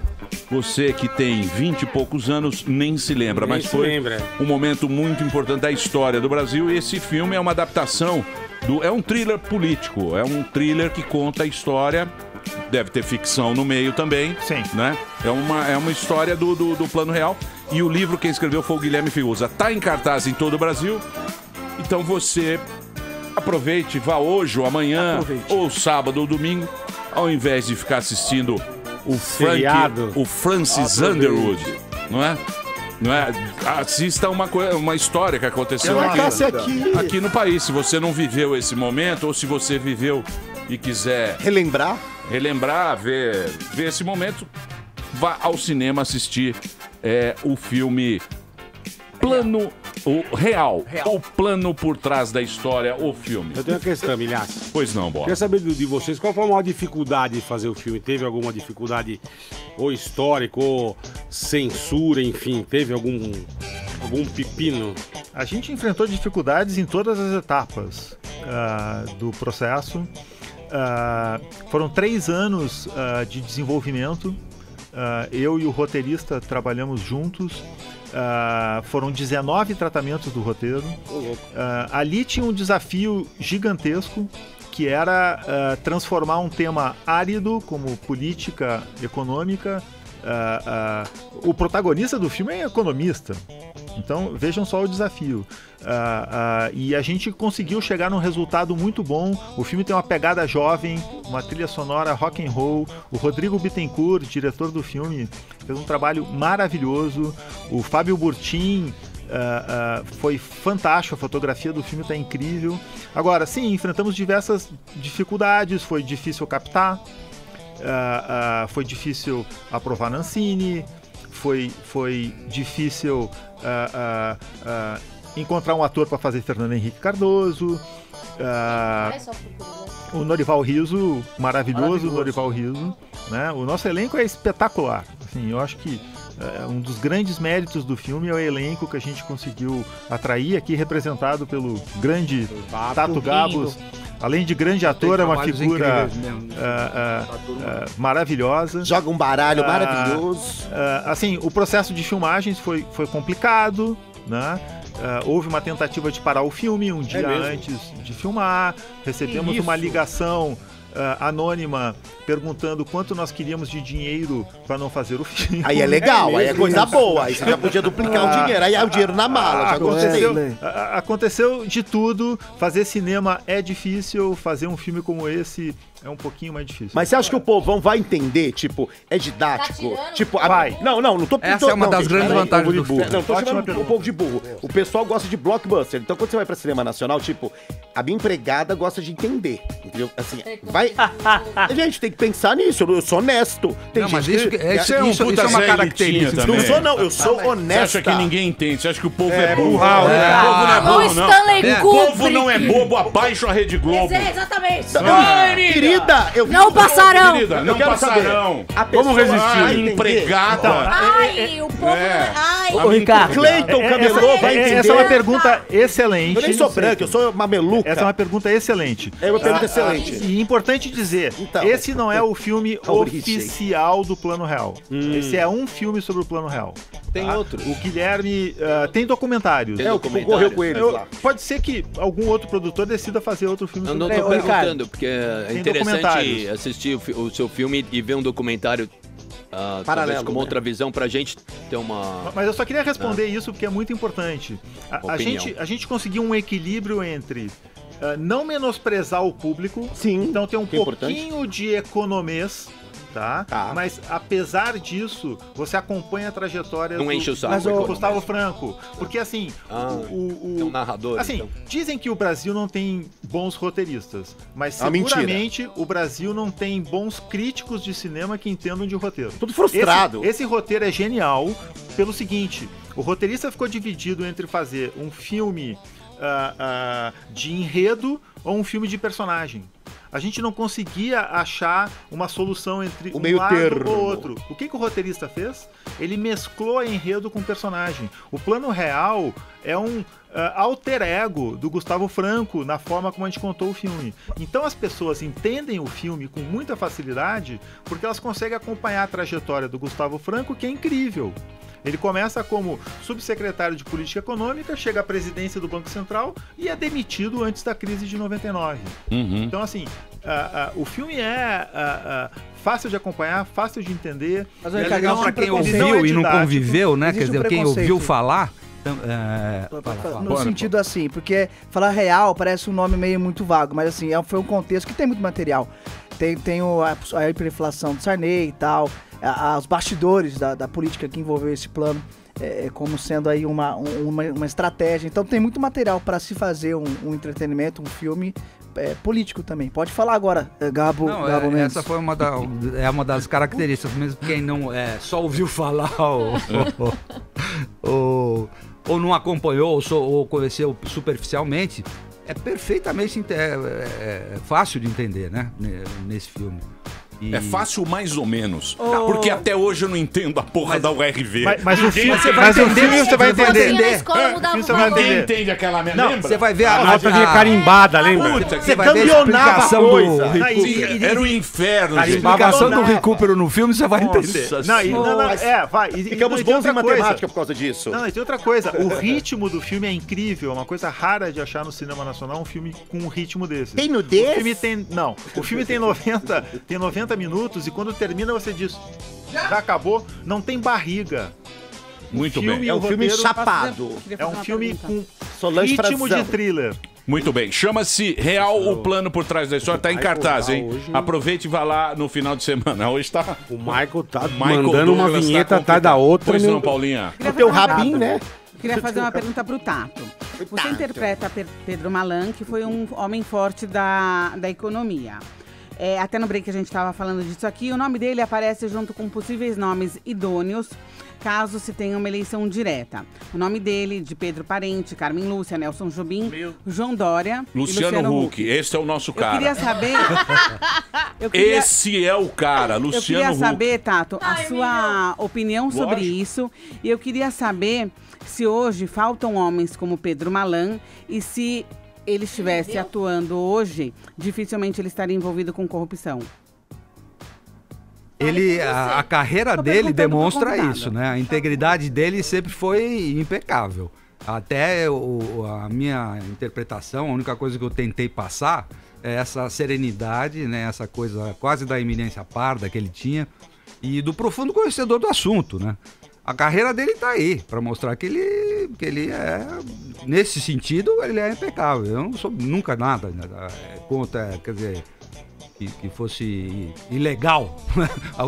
Você que tem 20 e poucos anos nem se lembra, mas foi um momento muito importante da história do Brasil. E esse filme é uma adaptação é um thriller político, é um thriller que conta a história. Deve ter ficção no meio também. Sim. Né? É uma história do Plano Real. E o livro quem escreveu foi o Guilherme Fiuza. Tá em cartaz em todo o Brasil. Então você aproveite, vá hoje ou amanhã, ou sábado ou domingo, ao invés de ficar assistindo o Francis Underwood, não é? Assista uma história que aconteceu aqui no país. Se você não viveu esse momento, ou se você viveu e quiser relembrar, ver esse momento, vá ao cinema assistir o filme Plano Real, o plano por trás da história, o filme. Eu tenho uma questão, Milhaço. Pois não, Bola. Queria saber de vocês, qual foi a maior dificuldade de fazer o filme? Teve alguma dificuldade ou histórica, ou censura, enfim, teve algum pepino? A gente enfrentou dificuldades em todas as etapas do processo. Foram 3 anos de desenvolvimento. Eu e o roteirista trabalhamos juntos. Foram 19 tratamentos do roteiro. Ali tinha um desafio gigantesco, que era transformar um tema árido como política econômica. O protagonista do filme é economista, então vejam só o desafio. E a gente conseguiu chegar num resultado muito bom. O filme tem uma pegada jovem, uma trilha sonora rock and roll. O Rodrigo Bittencourt, diretor do filme, fez um trabalho maravilhoso. O Fábio Burtin foi fantástico, a fotografia do filme está incrível. Agora, sim, enfrentamos diversas dificuldades, foi difícil captar. Foi difícil aprovar Nancini, foi difícil encontrar um ator para fazer Fernando Henrique Cardoso, o Norival Riso, maravilhoso. Norival Riso, né? O nosso elenco é espetacular, assim, eu acho que um dos grandes méritos do filme é o elenco que a gente conseguiu atrair, aqui representado pelo grande Tato Gabos. Além de grande ator, é uma figura maravilhosa. Joga um baralho maravilhoso. Assim, o processo de filmagens foi complicado, né? Houve uma tentativa de parar o filme um dia antes de filmar. Recebemos uma ligação anônima perguntando quanto nós queríamos de dinheiro para não fazer o filme. Aí é legal, aí é coisa boa. Aí você já podia duplicar o dinheiro. Aí é o dinheiro na mala. Aconteceu de tudo. Fazer cinema é difícil. Fazer um filme como esse é um pouquinho mais difícil. Mas você acha que o povão vai entender? Tipo, é didático? Tipo, vai. Não tô... Essa é uma das grandes vantagens do filme. Não, tô chamando um pouco de burro. O pessoal gosta de blockbuster. Então, quando você vai pra cinema nacional, tipo, a minha empregada gosta de entender. Entendeu? Assim, vai... A gente tem que pensar nisso. Eu sou honesto. Tem não, gente mas isso, que... isso é uma característica. Não sou, não. Eu sou honesta. Você acha que ninguém entende? Você acha que o povo é burro? O povo não é burro, não. O povo não é bobo, abaixo a Rede Globo. Exatamente. Querida, não passarão. Querida, não passarão. Vamos resistir. Empregada. Ai, o povo não é... Ai. Ô, Ricardo. Cleiton Camelô vai entender. Essa é uma pergunta excelente. Eu nem sou branco, eu sou mameluca. Essa é uma pergunta excelente. É uma pergunta excelente. E importante dizer, então, esse não é o filme oficial do Plano Real. Esse é um filme sobre o Plano Real. Tem outros. O Guilherme tem documentários. Tem o que concorreu com eles lá. Pode ser que algum outro produtor decida fazer outro filme Eu sobre não tô o Plano Real. perguntando, porque é interessante assistir o seu filme e ver um documentário paralelo, com outra visão pra gente ter uma... Mas eu só queria responder isso porque é muito importante. A gente conseguiu um equilíbrio entre não menosprezar o público, então tem um pouquinho de economês, tá? Mas apesar disso, você acompanha a trajetória do Gustavo Franco, porque assim, o narrador, assim, então. Dizem que o Brasil não tem bons roteiristas, mas seguramente o Brasil não tem bons críticos de cinema que entendam de roteiro. Tudo frustrado. Esse roteiro é genial pelo seguinte: o roteirista ficou dividido entre fazer um filme de enredo ou um filme de personagem. A gente não conseguia achar uma solução entre um lado ou outro. O que o roteirista fez? Ele mesclou enredo com personagem. O Plano Real é um alter ego do Gustavo Franco na forma como a gente contou o filme. Então as pessoas entendem o filme com muita facilidade porque elas conseguem acompanhar a trajetória do Gustavo Franco, que é incrível. Ele começa como subsecretário de Política Econômica, chega à presidência do Banco Central e é demitido antes da crise de 99. Então, assim, o filme é fácil de acompanhar, fácil de entender. Mas é legal para quem ouviu e não conviveu, né? Quer dizer, quem ouviu falar... No sentido assim, porque falar real parece um nome meio muito vago, mas assim, foi um contexto que tem muito material. Tem a hiperinflação do Sarney e tal, os bastidores da política que envolveu esse plano, como sendo aí uma estratégia. Então tem muito material para se fazer um entretenimento, um filme político também. Pode falar agora, Gabo Mendes. Essa foi uma das características, mesmo quem não só ouviu falar ou não acompanhou ou conheceu superficialmente, é perfeitamente fácil de entender, né, nesse filme. É fácil mais ou menos. Porque até hoje eu não entendo a porra da URV. Mas o filme você vai entender. Você vai entender. Ninguém entende aquela merda. Não, você vai ver A nota vinha carimbada, lembra? Você vai ver a explicação do Era o inferno. A explicação do recupero no filme, você vai entender. Ficamos bons em matemática por causa disso. Não, e tem outra coisa. O ritmo do filme é incrível. É uma coisa rara de achar no cinema nacional um filme com um ritmo desse. Tem nudez? O filme tem 90 minutos e quando termina você diz, já acabou, não tem barriga. Muito bem. É um filme chapado. É um filme com Solange ritmo Frazão. de thriller. Muito bem. Chama-se Real o Plano por Trás da História. Tá em cartaz, hein? Aproveite e vá lá no final de semana. Hoje tá... O Michael tá mandando uma vinheta atrás da outra. Pois não, Paulinha? Queria Tem o fazer uma rabinho, pergunta. né? Queria fazer uma pergunta pro Tato. Você interpreta Pedro Malan, que foi um homem forte da economia. Até no break a gente estava falando disso aqui. O nome dele aparece junto com possíveis nomes idôneos, caso se tenha uma eleição direta. O nome dele, de Pedro Parente, Carmen Lúcia, Nelson Jobim, João Dória Luciano Huck. Esse é o nosso cara. Eu queria saber... Esse é o cara, Luciano Huck. Eu queria saber, Tato, a sua opinião sobre isso. E eu queria saber se hoje faltam homens como Pedro Malan e se ele estivesse atuando hoje, dificilmente ele estaria envolvido com corrupção. A carreira dele demonstra isso, né? A integridade dele sempre foi impecável. Até a minha interpretação, a única coisa que eu tentei passar é essa serenidade, né? Essa coisa quase da eminência parda que ele tinha e do profundo conhecedor do assunto, né? A carreira dele tá aí, para mostrar que ele é, nesse sentido, ele é impecável. Eu não sou nunca nada contra, quer dizer, que fosse ilegal,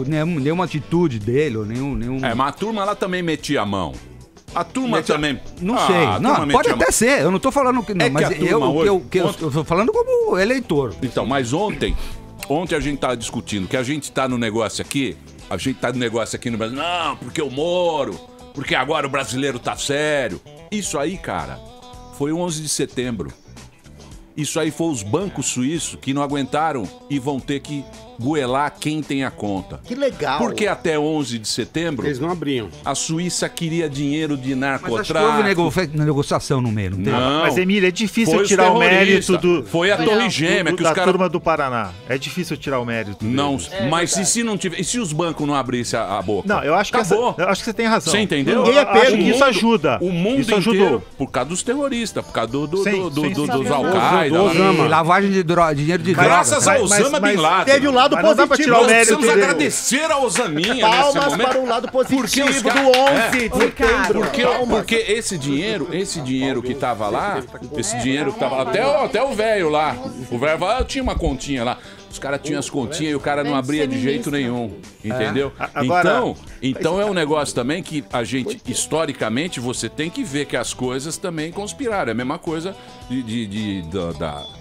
nenhuma atitude dele, ou nenhum... Mas a turma lá também metia a mão. A turma também... Não sei, não, pode até ser, eu não tô falando que não, mas eu tô falando como eleitor. Então, mas ontem a gente tava discutindo que a gente tá no negócio aqui no Brasil, não, porque o Moro, porque agora o brasileiro tá sério. Isso aí, cara, foi o 11 de setembro. Isso aí foi os bancos suíços que não aguentaram e vão ter que goelar quem tem a conta. Que legal. Porque até 11 de setembro... Eles não abriam. A Suíça queria dinheiro de narcotráfico. Mas acho que houve negociação no meio, não tem? Não. Mas, Emília, é difícil tirar o mérito do... Foi a Torre Gêmea que os da caras... turma do Paraná. É difícil tirar o mérito Não, deles. mas e se não tiver... E se os bancos não abrissem a boca? Não, eu acho que você tem razão. Você entendeu? Ninguém é pego, isso ajuda. O mundo isso inteiro, ajudou. por causa dos terroristas, por causa dos sim. Al-Qaeda. E lavagem de dinheiro de droga. Graças a Osama Bin Laden. Teve o lado positivo. Nós precisamos agradecer a Osaminha nesse Palmas momento. para o lado positivo os do 11 de setembro. Porque esse dinheiro que tava lá, esse dinheiro que tava lá, até o velho lá, o velho falou, eu tinha uma continha lá. Os caras tinham as continhas e o cara não abria de jeito nenhum, entendeu? Então é um negócio também que a gente, historicamente, você tem que ver que as coisas também conspiraram. É a mesma coisa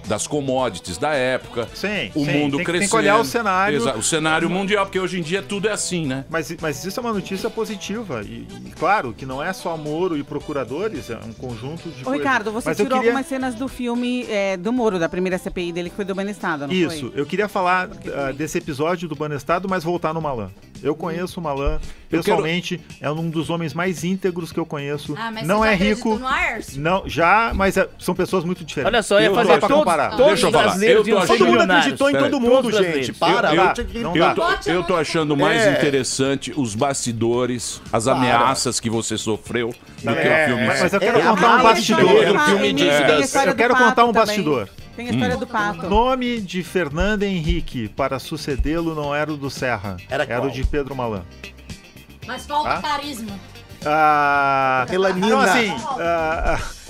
das commodities da época. Sim, o mundo crescendo. Tem que olhar o cenário. O cenário mundial, porque hoje em dia tudo é assim, né? Mas isso é uma notícia positiva. E claro, que não é só Moro e procuradores, é um conjunto de coisas. Ricardo, você tirou algumas cenas do filme do Moro, da primeira CPI dele, que foi do Banestado, não foi? Isso, eu queria falar desse episódio do Banestado, mas voltar no Malan. Eu conheço o Malan pessoalmente, é um dos homens mais íntegros que eu conheço. Mas não você é já rico. no Aércio? Não, já, mas são pessoas muito diferentes. Olha só, ia fazer pra comparar. Deixa eu falar. Todo mundo acreditou em todo mundo, gente. Para. Eu tô achando mais interessante os bastidores, as ameaças que você sofreu do que o filme. Mas eu quero contar um bastidor. Eu quero contar um bastidor. Tem a história do Pato. O nome de Fernando Henrique para sucedê-lo não era o do Serra, era o de Pedro Malan. Mas falta carisma. Melanina. Então, assim,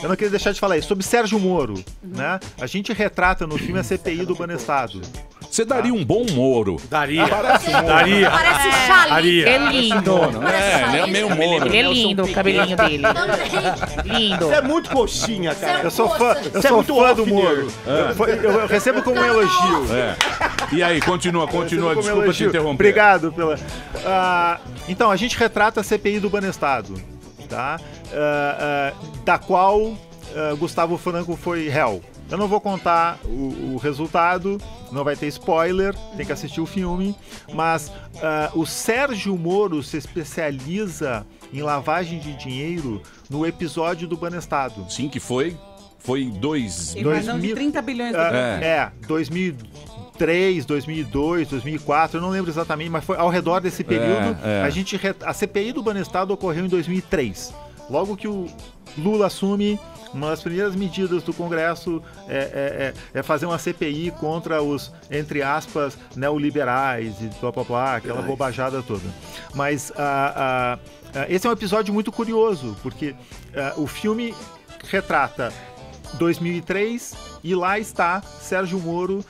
eu não queria deixar de falar isso. Sobre Sérgio Moro, né? A gente retrata no filme a CPI do Banestado. Você daria um bom Moro. Daria. Parece o Charlie. É lindo. Ele é meio Moro. Ele é lindo, o cabelinho dele. Lindo. Você é muito coxinha, cara. Eu sou fã do Moro. Eu recebo como um elogio. E aí, continua, desculpa te interromper. Obrigado pela... então, a gente retrata a CPI do Banestado, tá? Da qual Gustavo Franco foi réu. Eu não vou contar o resultado, não vai ter spoiler, tem que assistir o filme, mas o Sérgio Moro se especializa em lavagem de dinheiro no episódio do Banestado. Sim, que foi dois... Invasão de 30 bilhões de dólares. 2003, 2002, 2004, eu não lembro exatamente, mas foi ao redor desse período. A CPI do Banestado ocorreu em 2003. Logo que o Lula assume, uma das primeiras medidas do Congresso é fazer uma CPI contra os, entre aspas, neoliberais e blá, blá, blá, aquela bobajada toda. Mas esse é um episódio muito curioso, porque o filme retrata 2003 e lá está Sérgio Moro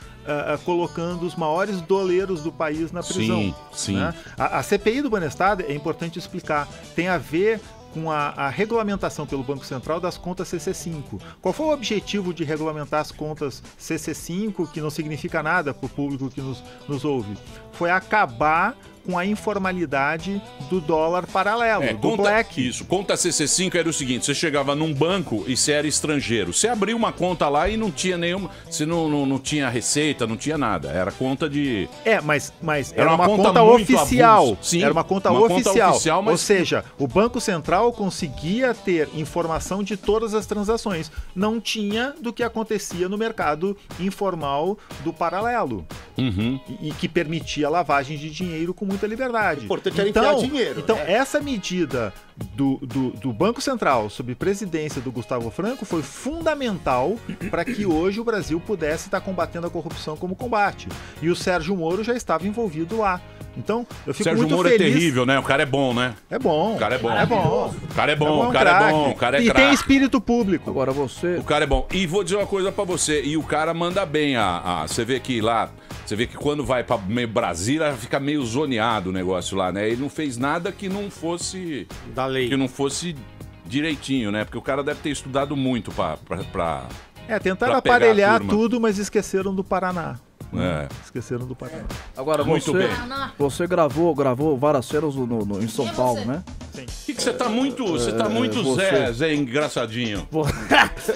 colocando os maiores doleiros do país na prisão. Sim. Né? A CPI do Banestado, é importante explicar, tem a ver com a regulamentação pelo Banco Central das contas CC5. Qual foi o objetivo de regulamentar as contas CC5, que não significa nada para o público que nos ouve? Foi acabar com a informalidade do dólar paralelo, do black. Isso, conta CC5 era o seguinte, você chegava num banco e você era estrangeiro, você abriu uma conta lá e não tinha nenhuma, você não tinha receita, não tinha nada, era conta de... mas era uma conta oficial. Sim, era uma conta oficial. Mas... Ou seja, o Banco Central conseguia ter informação de todas as transações. Não tinha do que acontecia no mercado informal do paralelo. E que permitia lavagem de dinheiro com muita liberdade. O importante era enfiar dinheiro. Então, essa medida do Banco Central, sob presidência do Gustavo Franco, foi fundamental para que hoje o Brasil pudesse estar combatendo a corrupção como combate. E o Sérgio Moro já estava envolvido lá. Então, eu fico Sérgio muito Moro feliz. É terrível, né? O cara é bom, né? É bom. O cara é bom. É bom. O cara é bom, o cara é bom, o cara é E craque. tem espírito público. Agora você... O cara é bom. E vou dizer uma coisa pra você, e o cara manda bem você vê que lá, você vê que quando vai pra meio Brasília, fica meio zoneado o negócio lá, né? Ele não fez nada que não fosse... Da lei. Que não fosse direitinho, né? Porque o cara deve ter estudado muito pra tentaram pra pegar aparelhar a turma. tudo, mas esqueceram do Paraná. Esqueceram do Paraná. Agora Muito bem. Você gravou várias cenas em São Paulo, né? Sim. Que você tá muito, Zé engraçadinho.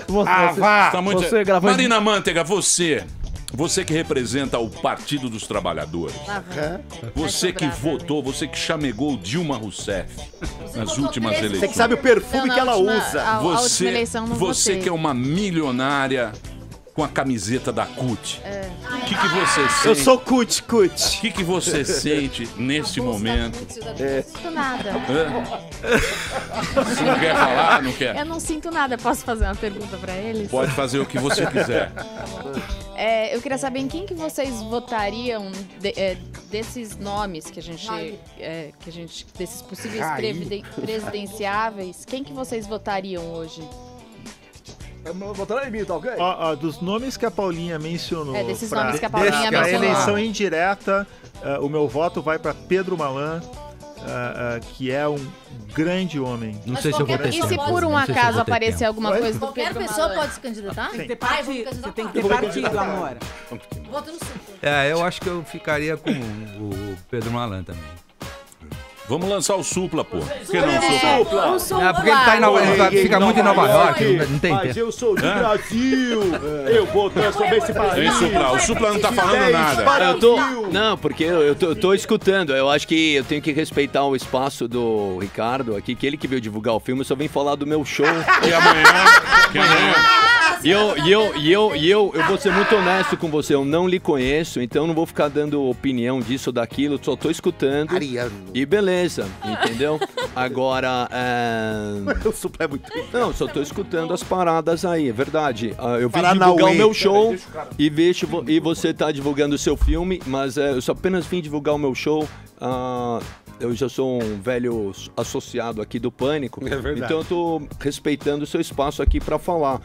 Vá! Tá muito... Você gravou... Marina Manteiga, você que representa o Partido dos Trabalhadores, você que votou, você que chamegou Dilma Rousseff nas últimas eleições. Você que sabe o perfume que ela usa. Você que é uma milionária com a camiseta da CUT. O que você sente? Eu sou CUT. O que você sente nesse momento? Não sinto nada. Você não quer falar? Não quer? Eu não sinto nada. Posso fazer uma pergunta pra eles? Pode fazer o que você quiser. Eu queria saber em quem que vocês votariam desses nomes que a gente, desses possíveis presidenciáveis, quem que vocês votariam hoje? Votaram em mim, tá ok? Dos nomes que a Paulinha mencionou. Desses nomes que a Paulinha mencionou. A eleição indireta, o meu voto vai para Pedro Malan, que é um grande homem. Não sei se eu vou ter tempo. E se por um acaso aparecer alguma coisa do Qualquer Pedro pessoa Malan? pode se candidatar? Tem que ter partido, você tem que ter partido, amor. Voto no Supla. Eu acho que eu ficaria com o Pedro Malan também. Vamos lançar o Supla, pô. Por que não o Supla? O Supla. Porque ele tá em Nova York, fica muito em Nova York, não tem Mas tempo. eu sou do Brasil. Eu vou transformar esse país. O Supla não tá falando nada. Não, porque eu tô escutando. Eu acho que eu tenho que respeitar o espaço do Ricardo aqui, que ele que veio divulgar o filme, eu só vim falar do meu show. E amanhã? E eu vou ser muito honesto com você, eu não lhe conheço, então não vou ficar dando opinião disso ou daquilo, só tô escutando. E beleza, entendeu? Agora, O Supla é muito... não, só tô escutando as paradas aí, é verdade. Eu vim divulgar o meu show e você tá divulgando o seu filme, mas eu só apenas vim divulgar o meu show. Eu já sou um velho associado aqui do Pânico, então eu tô respeitando o seu espaço aqui para falar.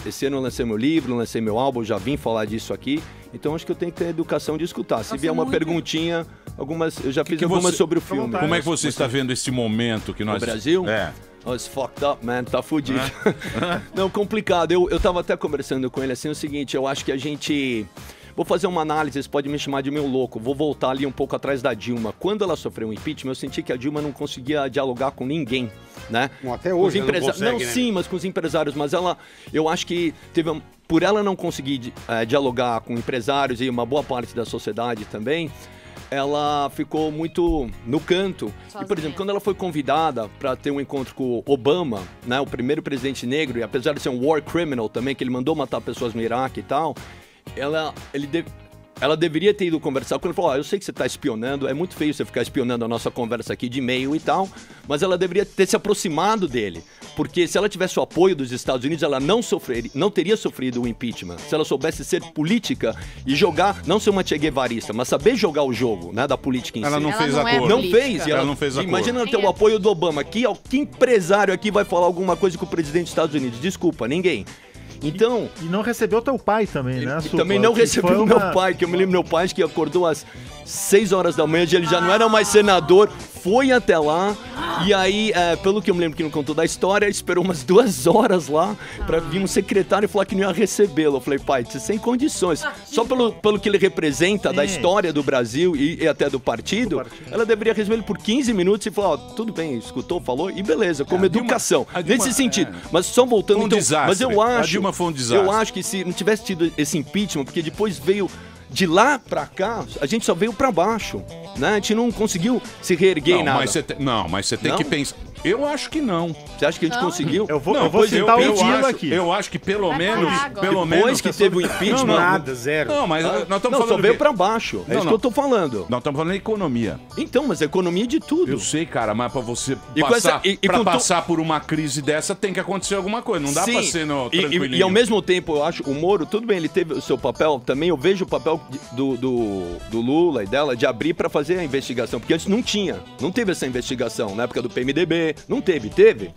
Esse ano eu lancei meu livro, lancei meu álbum, já vim falar disso aqui, então acho que eu tenho que ter a educação de escutar. Se vier uma perguntinha, eu já fiz algumas sobre o filme. Como é que você está vendo esse momento que nós... No Brasil? It's fucked up, man, tá fudido. Não, complicado. Eu tava até conversando com ele assim, o seguinte, eu acho que a gente... Vou fazer uma análise, vocês podem me chamar de meio louco. Vou voltar ali um pouco atrás da Dilma. Quando ela sofreu um impeachment, eu senti que a Dilma não conseguia dialogar com ninguém, né? Até hoje não consegue, Não, sim, mas com os empresários. Mas eu acho que teve por ela não conseguir dialogar com empresários e uma boa parte da sociedade também, ela ficou muito no canto. E, por exemplo, quando ela foi convidada para ter um encontro com o Obama, né, o primeiro presidente negro, e apesar de ser um war criminal também, que ele mandou matar pessoas no Iraque e tal, ela deveria ter ido conversar com ele. Falou, eu sei que você está espionando, é muito feio você ficar espionando a nossa conversa aqui de e-mail e tal, mas ela deveria ter se aproximado dele, porque se ela tivesse o apoio dos Estados Unidos, ela não teria sofrido o impeachment. Se ela soubesse ser política e jogar, não ser uma Che Guevarista, mas saber jogar o jogo, né, da política em si. Ela não fez acordo. Não fez. Ela não fez acordo. Imagina ela ter o apoio do Obama. Que empresário aqui vai falar alguma coisa com o presidente dos Estados Unidos? Desculpa, ninguém. Então, e não recebeu teu pai também, né? E também não recebeu meu pai, que eu me lembro meu pai que acordou às 6 horas da manhã, ele já não era mais senador, foi até lá, e aí, pelo que eu me lembro que não contou da história, esperou umas 2 horas lá pra vir um secretário e falar que não ia recebê-lo. Eu falei, pai, sem condições. Só pelo que ele representa da história do Brasil e até do partido, ela deveria receber ele por 15 minutos e falar, tudo bem, escutou, falou, e beleza, como educação. Nesse sentido. Mas só voltando, então, mas eu acho... Foi um desastre. Eu acho que se não tivesse tido esse impeachment, porque depois veio de lá pra cá, a gente só veio pra baixo, né? A gente não conseguiu se reerguer em nada. Mas você tem que pensar... Eu acho que não. Você acha que a gente conseguiu? Eu vou citar o Tilo aqui. Eu acho que pelo menos... Depois que teve o impeachment... Não, nada, zero. Não, mas nós estamos falando... só veio pra baixo. É isso que eu tô falando. Nós estamos falando de economia. Então, mas a economia de tudo. Eu sei, cara, mas pra você passar por uma crise dessa, tem que acontecer alguma coisa. Não dá pra ser no tranquilinho. E ao mesmo tempo, eu acho, o Moro, tudo bem, ele teve o seu papel também, eu vejo o papel do Lula e dela de abrir pra fazer a investigação, porque antes não teve essa investigação, na época do PMDB, não teve?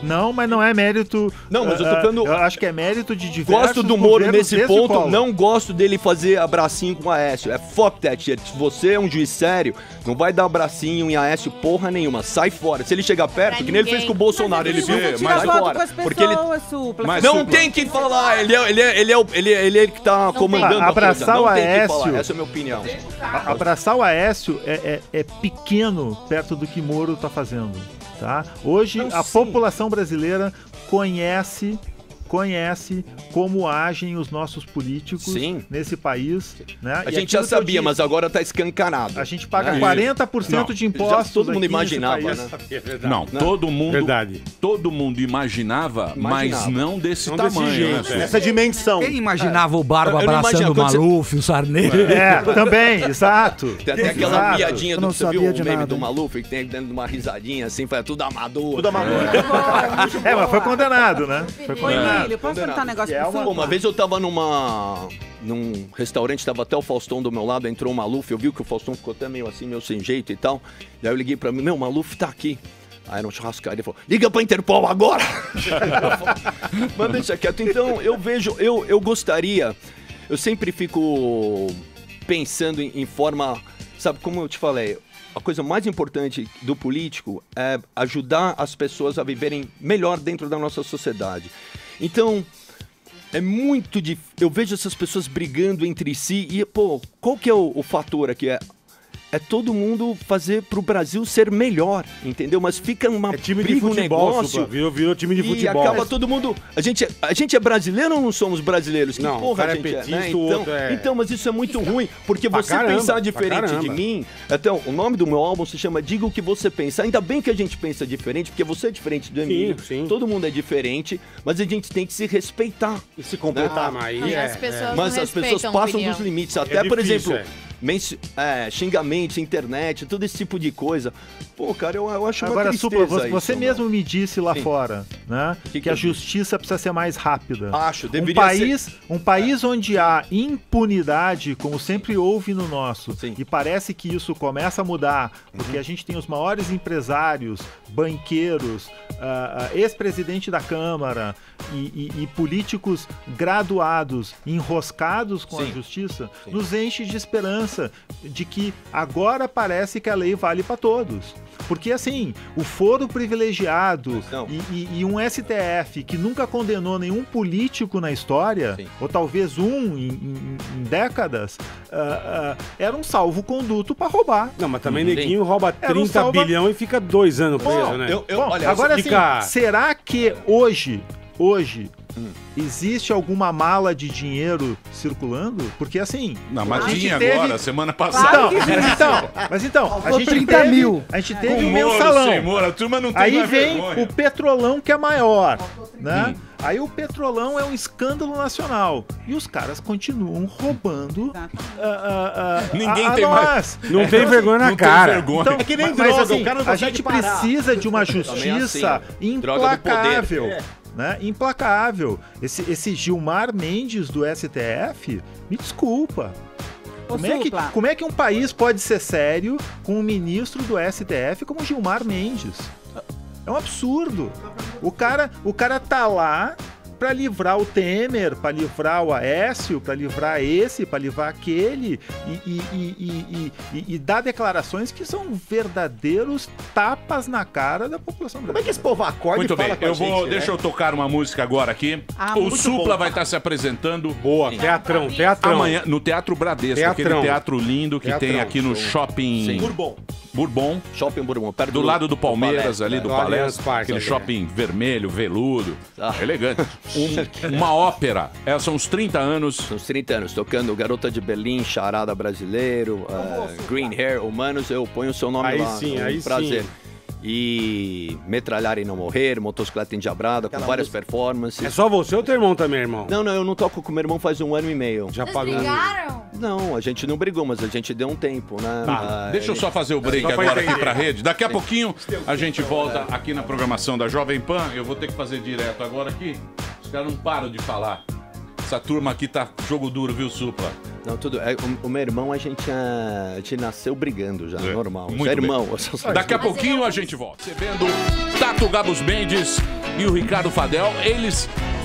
Não, mas não é mérito... Não, mas eu tô falando... Eu acho que é mérito de diversos Gosto do Moro nesse ponto, Collor. não gosto dele fazer abracinho com o Aécio. Fuck that shit. Se você é um juiz sério, não vai dar abracinho em Aécio porra nenhuma. Sai fora. Se ele chegar perto, que nem ele fez com o Bolsonaro, ele sai fora. Porque ele... Não tem que falar, ele é que tá comandando abraçar a coisa. O Aécio, essa é a minha opinião. Abraçar o Aécio é pequeno perto do que Moro tá fazendo. Tá? Hoje a população brasileira conhece como agem os nossos políticos nesse país. Né? A gente já sabia, mas agora tá escancarado. A gente paga 40% de impostos. Todo mundo imaginava, né? Não, todo mundo imaginava, mas não desse tamanho. Essa dimensão. Quem imaginava o Barba abraçando o Maluf, o Sarney? Também, exato. Tem até aquela piadinha do que você viu, o meme do Maluf, que tem dentro de uma risadinha assim, foi tudo amador. Tudo amador. Mas foi condenado, né? Foi condenado. Filho, posso perguntar um negócio pro senhor? Uma vez eu tava num restaurante, tava até o Faustão do meu lado, entrou o Maluf, eu vi que o Faustão ficou até meio assim, meio sem jeito e tal. E aí eu liguei pra mim, o Maluf tá aqui. Aí era um churrascaria, ele falou, liga pra Interpol agora! Mas deixa quieto. Então, eu gostaria, eu sempre fico pensando em forma, sabe, como eu te falei, a coisa mais importante do político é ajudar as pessoas a viverem melhor dentro da nossa sociedade. Então, é muito difícil. Eu vejo essas pessoas brigando entre si e, qual que é o fator aqui? É todo mundo fazer pro Brasil ser melhor, entendeu? Mas fica uma time de futebol, negócio, virou time de futebol. E acaba todo mundo... A gente é brasileiro ou não somos brasileiros? Que não, porra o cara a gente petista, né? o outro então, mas isso é muito ruim, porque você pensar diferente de mim... Então, o nome do meu álbum se chama Diga o que Você Pensa. Ainda bem que a gente pensa diferente, porque você é diferente do Emílio. Sim. Todo mundo é diferente, mas a gente tem que se respeitar. E se completar mais. Mas as pessoas passam dos limites. Até, por exemplo... xingamentos, internet, todo esse tipo de coisa. Pô, cara, eu acho uma tristeza. Agora, você mesmo me disse lá fora, né? Que a justiça precisa ser mais rápida. Deveria ser. Um país onde há impunidade, como sempre houve no nosso, e parece que isso começa a mudar, porque a gente tem os maiores empresários, banqueiros, ex-presidente da Câmara e políticos graduados, enroscados com a justiça, nos enche de esperança de que agora parece que a lei vale para todos. Porque, assim, o foro privilegiado e um STF que nunca condenou nenhum político na história, ou talvez em décadas, era um salvo-conduto para roubar. Não, mas também neguinho rouba 30 bilhões e fica 2 anos preso, né? Olha, agora, assim, será que hoje Existe alguma mala de dinheiro circulando? Porque assim... Não, mas a gente tinha teve- agora, semana passada. Mas então, a gente 30 teve, mil. A gente teve Com um Moro, mensalão. sem Moro, a turma não tem Aí mais vem vergonha. o Petrolão, que é maior, né? Aí o Petrolão é um escândalo nacional. E os caras continuam roubando. Ninguém tem mais. Não tem vergonha na cara. Então, É que nem mas, droga, assim, o cara não a consegue gente parar. precisa de uma Também justiça assim, droga do poder. implacável. Né? Implacável. Esse Gilmar Mendes do STF, me desculpa. Como é que um país pode ser sério com um ministro do STF como Gilmar Mendes? É um absurdo. O cara tá lá pra livrar o Temer, pra livrar o Aécio, pra livrar esse, pra livrar aquele e dar declarações que são verdadeiros tapas na cara da população brasileira. Como é que esse povo acorda Muito e fala bem, com a gente, né? deixa eu tocar uma música agora aqui. O muito Supla bom. vai estar se apresentando. Boa, teatrão. Amanhã, no Teatro Bradesco, aquele teatro lindo que tem Teatrão. aqui no shopping... Sim. Bourbon. Shopping Bourbon, perto Do lado do Palmeiras, ali do Do Allianz Palestra. Parque, Aquele ali, shopping vermelho, veludo. Ah. Elegante. Uma ópera. São os 30 anos. São os 30 anos, tocando Garota de Berlim, Charada Brasileiro, Green Hair Humanos, eu ponho o seu nome Aí lá. sim, um aí prazer. sim. E Metralhar e Não Morrer, Motocicleta Endiabrada, com várias performances. É só você ou teu irmão também, irmão? Não, eu não toco com meu irmão faz 1 ano e meio. Já Vocês pagando. brigaram? Não, a gente não brigou, mas a gente deu um tempo, né? Tá, deixa eu só fazer o break Só pra agora entender. aqui pra rede. Daqui a pouquinho a gente volta aqui na programação da Jovem Pan. Eu vou ter que fazer direto agora aqui. Os caras não param de falar. Essa turma aqui tá jogo duro, viu, Supla? Não, tudo. O meu irmão, a gente nasceu brigando já, normal. Muito é bem. irmão. Daqui a pouquinho a gente volta. Recebendo Tato Gabos Mendes e o Ricardo Fadel.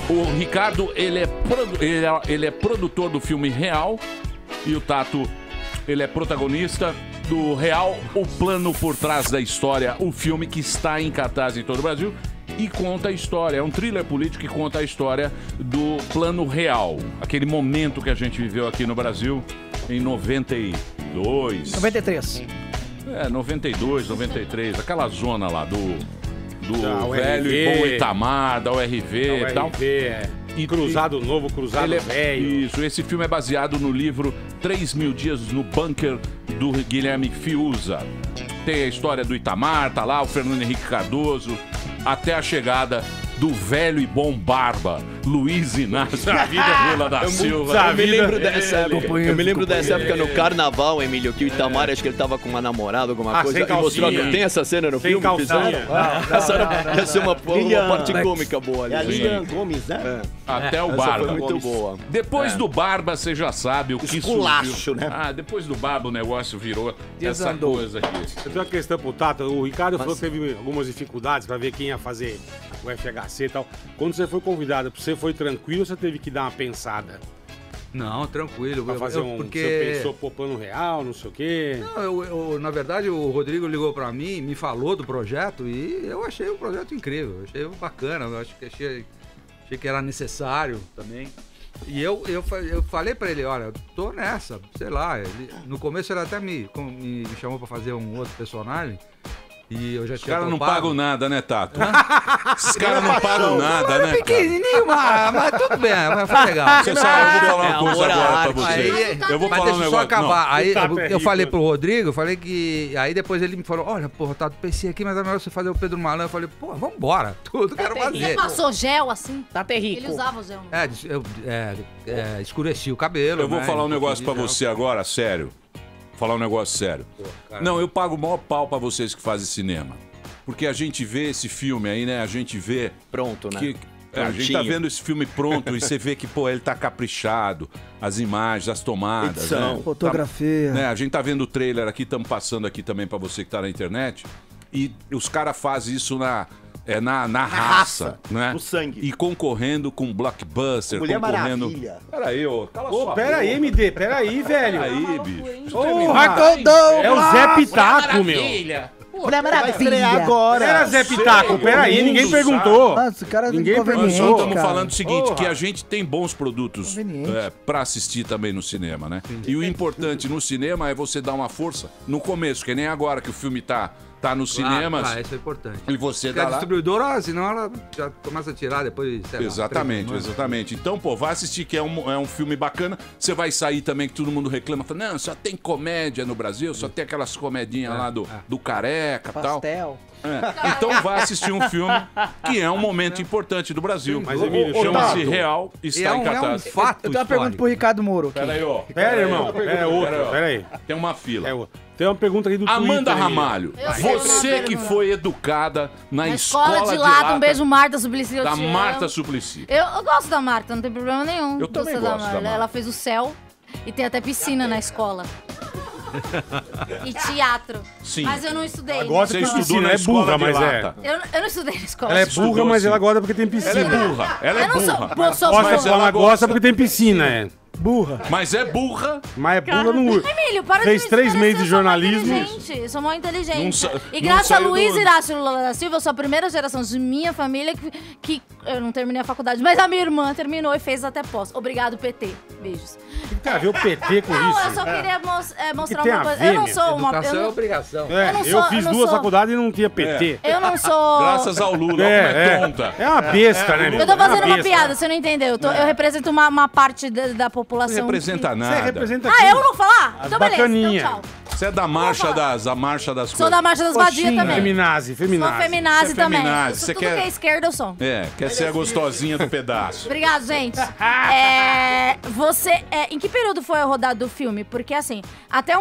O Ricardo, ele é produtor do filme Real e o Tato, ele é protagonista do Real, o plano por trás da história, o filme que está em cartaz em todo o Brasil e conta a história. É um thriller político que conta a história do Plano Real, aquele momento que a gente viveu aqui no Brasil em 92. 93. 92, 93, aquela zona lá do Da velho URV. e bom Itamar, da URV e tal. E Cruzado Novo, Cruzado Velho. Isso, esse filme é baseado no livro 3.000 Dias no Bunker, do Guilherme Fiuza. Tem a história do Itamar, tá lá o Fernando Henrique Cardoso, até a chegada do velho e bom Barba, Luiz Inácio Lula da Silva. Eu me lembro dessa época. Eu me lembro dessa época no carnaval, Emílio, que o Itamar, acho que ele tava com uma namorada, alguma coisa. sem E mostrou, calcinha. tem essa cena no Sem filme? calcinha. Fizeram? Essa ia ser uma parte cômica boa ali. É a Lilian Gomes, né? Até o Essa Barba. foi muito boa. Depois do Barba, você já sabe o que Esculacho, surgiu. né? Depois do Barba o negócio virou Desandou. essa coisa aqui. Eu tenho uma questão pro Tato. O Ricardo falou que teve algumas dificuldades pra ver quem ia fazer o FHC e tal. Quando você foi convidado, você foi tranquilo ou você teve que dar uma pensada? Não, tranquilo. Pra fazer porque... Você pensou, pô, plano real, não sei o quê? Não, na verdade, o Rodrigo ligou pra mim, me falou do projeto e eu achei o projeto incrível, achei bacana, eu achei que era necessário também. E eu falei pra ele, olha, eu tô nessa, sei lá. No começo ele até me chamou pra fazer um outro personagem. E eu já Os tinha caras não topado. pagam nada, né, Tato? Esses caras não pagam nada, né, cara? Pequenininho, mas tudo bem, mas foi legal. Você sabe, eu vou falar uma coisa agora pra você. Eu vou Mas falar deixa um eu negócio. só acabar. Não. Aí Tato é eu falei rico, pro Rodrigo, falei que... Aí depois ele me falou, olha, porra, Tato, pensei aqui, mas é melhor você fazer o Pedro Malan. Eu falei, pô, vambora, tudo quero Ele fazer. passou gel assim? Tá terrível. Ele usava o gel. Não. Escureci o cabelo. Eu vou né? falar um negócio pra você agora, sério. Vou falar um negócio sério. Não, eu pago o maior pau pra vocês que fazem cinema. Porque a gente vê esse filme aí, né? A gente vê... Pronto, né? A gente tá vendo esse filme pronto e você vê que, pô, ele tá caprichado. As imagens, as tomadas, Edição. né? Fotografia. Né? A gente tá vendo o trailer aqui, estamos passando aqui também pra você que tá na internet. E os caras fazem isso na raça, né? no sangue. E concorrendo com Blockbuster, Mulher concorrendo... Maravilha. Peraí, ô. Cala Ô, sua pera aí, boca. MD, pera aí, velho. Aí, bicho. Porra, é o Zé Pitaco, meu. Mulher Vai estrear Maravilha. agora. Era Zé Pitaco, pera aí, ninguém mundo perguntou. Nossa, o cara é Ninguém inconveniente, perguntou. Nós estamos cara. falando o seguinte, Porra. que a gente tem bons produtos Conveniente. pra assistir também no cinema, né? E o importante no cinema é você dar uma força no começo, que nem agora que o filme tá tá nos cinemas. Isso é importante. E você Porque dá a lá. distribuidora, senão ela já começa a tirar depois, sei lá, Exatamente, 3 semanas. exatamente. Então, pô, vai assistir que é um filme bacana. Você vai sair também que todo mundo reclama, fala, não, só tem comédia no Brasil, só tem aquelas comedinhas lá do careca e tal. Pastel. Então vai assistir um filme que é um momento importante do Brasil. Mas, Emílio, chama-se Tato, Real, está em cartaz. Eu tenho uma pergunta pro Ricardo Moro. Pera aí, ó. Pera, irmão. É outro. Pera aí. Tem uma fila. Tem uma pergunta aqui do Amanda Twitter, Ramalho, você que foi educada na Escola de Lata, um beijo, Marta Suplicy. Da Marta Suplicy. Eu gosto da Marta, não tem problema nenhum. Eu também gosto da Marta. Ela fez o Céu e tem até piscina na escola. E teatro. Sim. Mas eu não estudei. Ela gosta porque piscina, é burra, mas é. Eu não estudei na escola. Ela é burra, mas ela gosta porque tem piscina. Ela é burra. Ela é Eu não sou- burra. eu sou Gosta, burra. ela gosta porque tem piscina, é. Burra. Mas é burra. Mas é burra no... Emílio, para Fez de me 3 desmerecer, meses de eu sou mó jornalismo. inteligente, eu sou mó inteligente. Não sa- E não graças a saiu Luiz do- Inácio Lula da Silva, eu sou a primeira geração de minha família que eu não terminei a faculdade, mas a minha irmã terminou e fez até pós. Obrigado, PT. Beijos. Tem a ver o PT com Não, isso? eu só queria mostrar tem uma a coisa. ver, Eu não meu? sou uma... Educação eu é não- obrigação. É, eu eu fiz não 2 sou- faculdades e não tinha PT. Eu não sou... Graças ao Lula, como é tonta. É uma besta, né, meu? Eu tô fazendo É uma besta. piada, você não entendeu. Eu represento uma parte da população. Não representa que- nada. Você representa Ah, eu não vou falar? As Então beleza, bacaninha. então tchau. Você é da marcha das Sou da Marcha das Vadias também. Feminazi. Sou feminazi Você é também. feminazi, Eu sou você tudo quer- que é esquerda, eu sou. Quer ser a gostosinha do pedaço. Obrigado, gente. Em que período foi a rodada do filme? Porque, assim, até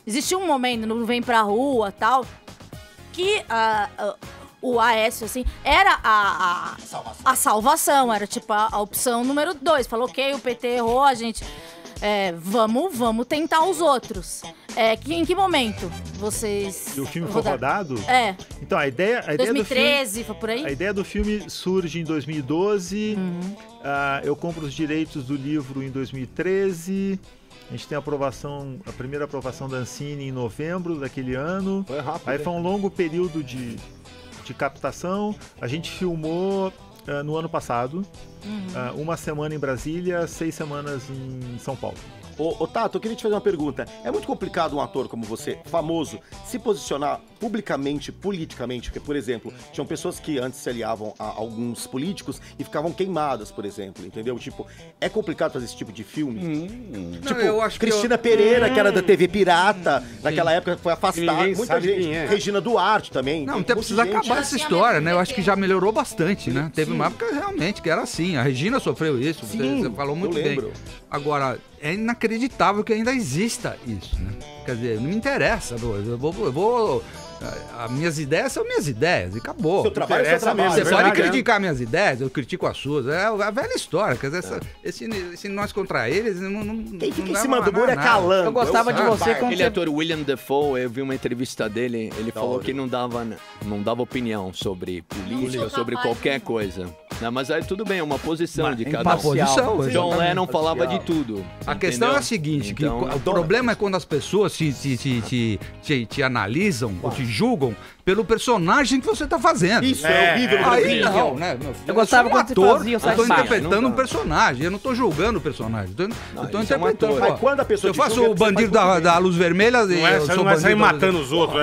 existiu um momento no Vem Pra Rua e tal, que o Aécio, assim, era a salvação. Era, tipo, a opção número 2. Falou, ok, o PT errou, a gente... vamos tentar os outros. Em que momento vocês... E o filme foi rodado? É. Então, a ideia do filme... 2013, foi por aí? A ideia do filme surge em 2012. Eu compro os direitos do livro em 2013. A gente tem a primeira aprovação da Ancine em novembro daquele ano. Foi rápido. Aí foi um longo período de captação. A gente filmou no ano passado. 1 semana em Brasília, 6 semanas em São Paulo. Ô Tato, eu queria te fazer uma pergunta. É muito complicado um ator como você, famoso, se posicionar publicamente, politicamente? Porque, por exemplo, tinham pessoas que antes se aliavam a alguns políticos e ficavam queimadas, por exemplo, entendeu? Tipo, é complicado fazer esse tipo de filme? Tipo, Não, eu acho que Cristina Pereira, que era da TV Pirata, naquela época foi afastada. Ninguém Muita sabe gente. quem é. Regina Duarte também. Não, Tem até um monte de precisa gente. acabar essa história, né? Eu acho que já melhorou bastante, né? Teve uma época realmente que era assim. A Regina sofreu isso, você falou muito eu bem. lembro. Agora, é inacreditável que ainda exista isso, né? Quer dizer, não me interessa. Eu vou as minhas ideias são minhas ideias e acabou. Seu trabalho é seu trabalho. Você é pode verdade, criticar minhas ideias, eu critico as suas. É a velha história. Quer dizer, esse nós contra eles não. Quem fica não em cima leva do muro é nada. calando. Eu gostava de você quando Aquele você... ator William Dafoe, eu vi uma entrevista dele, ele falou que não dava opinião sobre política, sobre qualquer coisa. Não, mas aí tudo bem, é uma posição de cada Uma posição, John exatamente. Lennon falava de tudo. A questão é a seguinte, que o problema é quando as pessoas te analisam ou te julgam pelo personagem que você tá fazendo. Isso é horrível no Aí Brasil. não, né, meu filho? Eu gostava sou um quando você ator, fazia o eu tô Sai Baixo. interpretando um personagem, eu não tô julgando o personagem. Eu tô isso é um interpretando. ator. pô. Mas quando a pessoa eu te faço julga, o você bandido faz muito da luz vermelha, Não é, eu você sou não vai sair bandido matando os outros,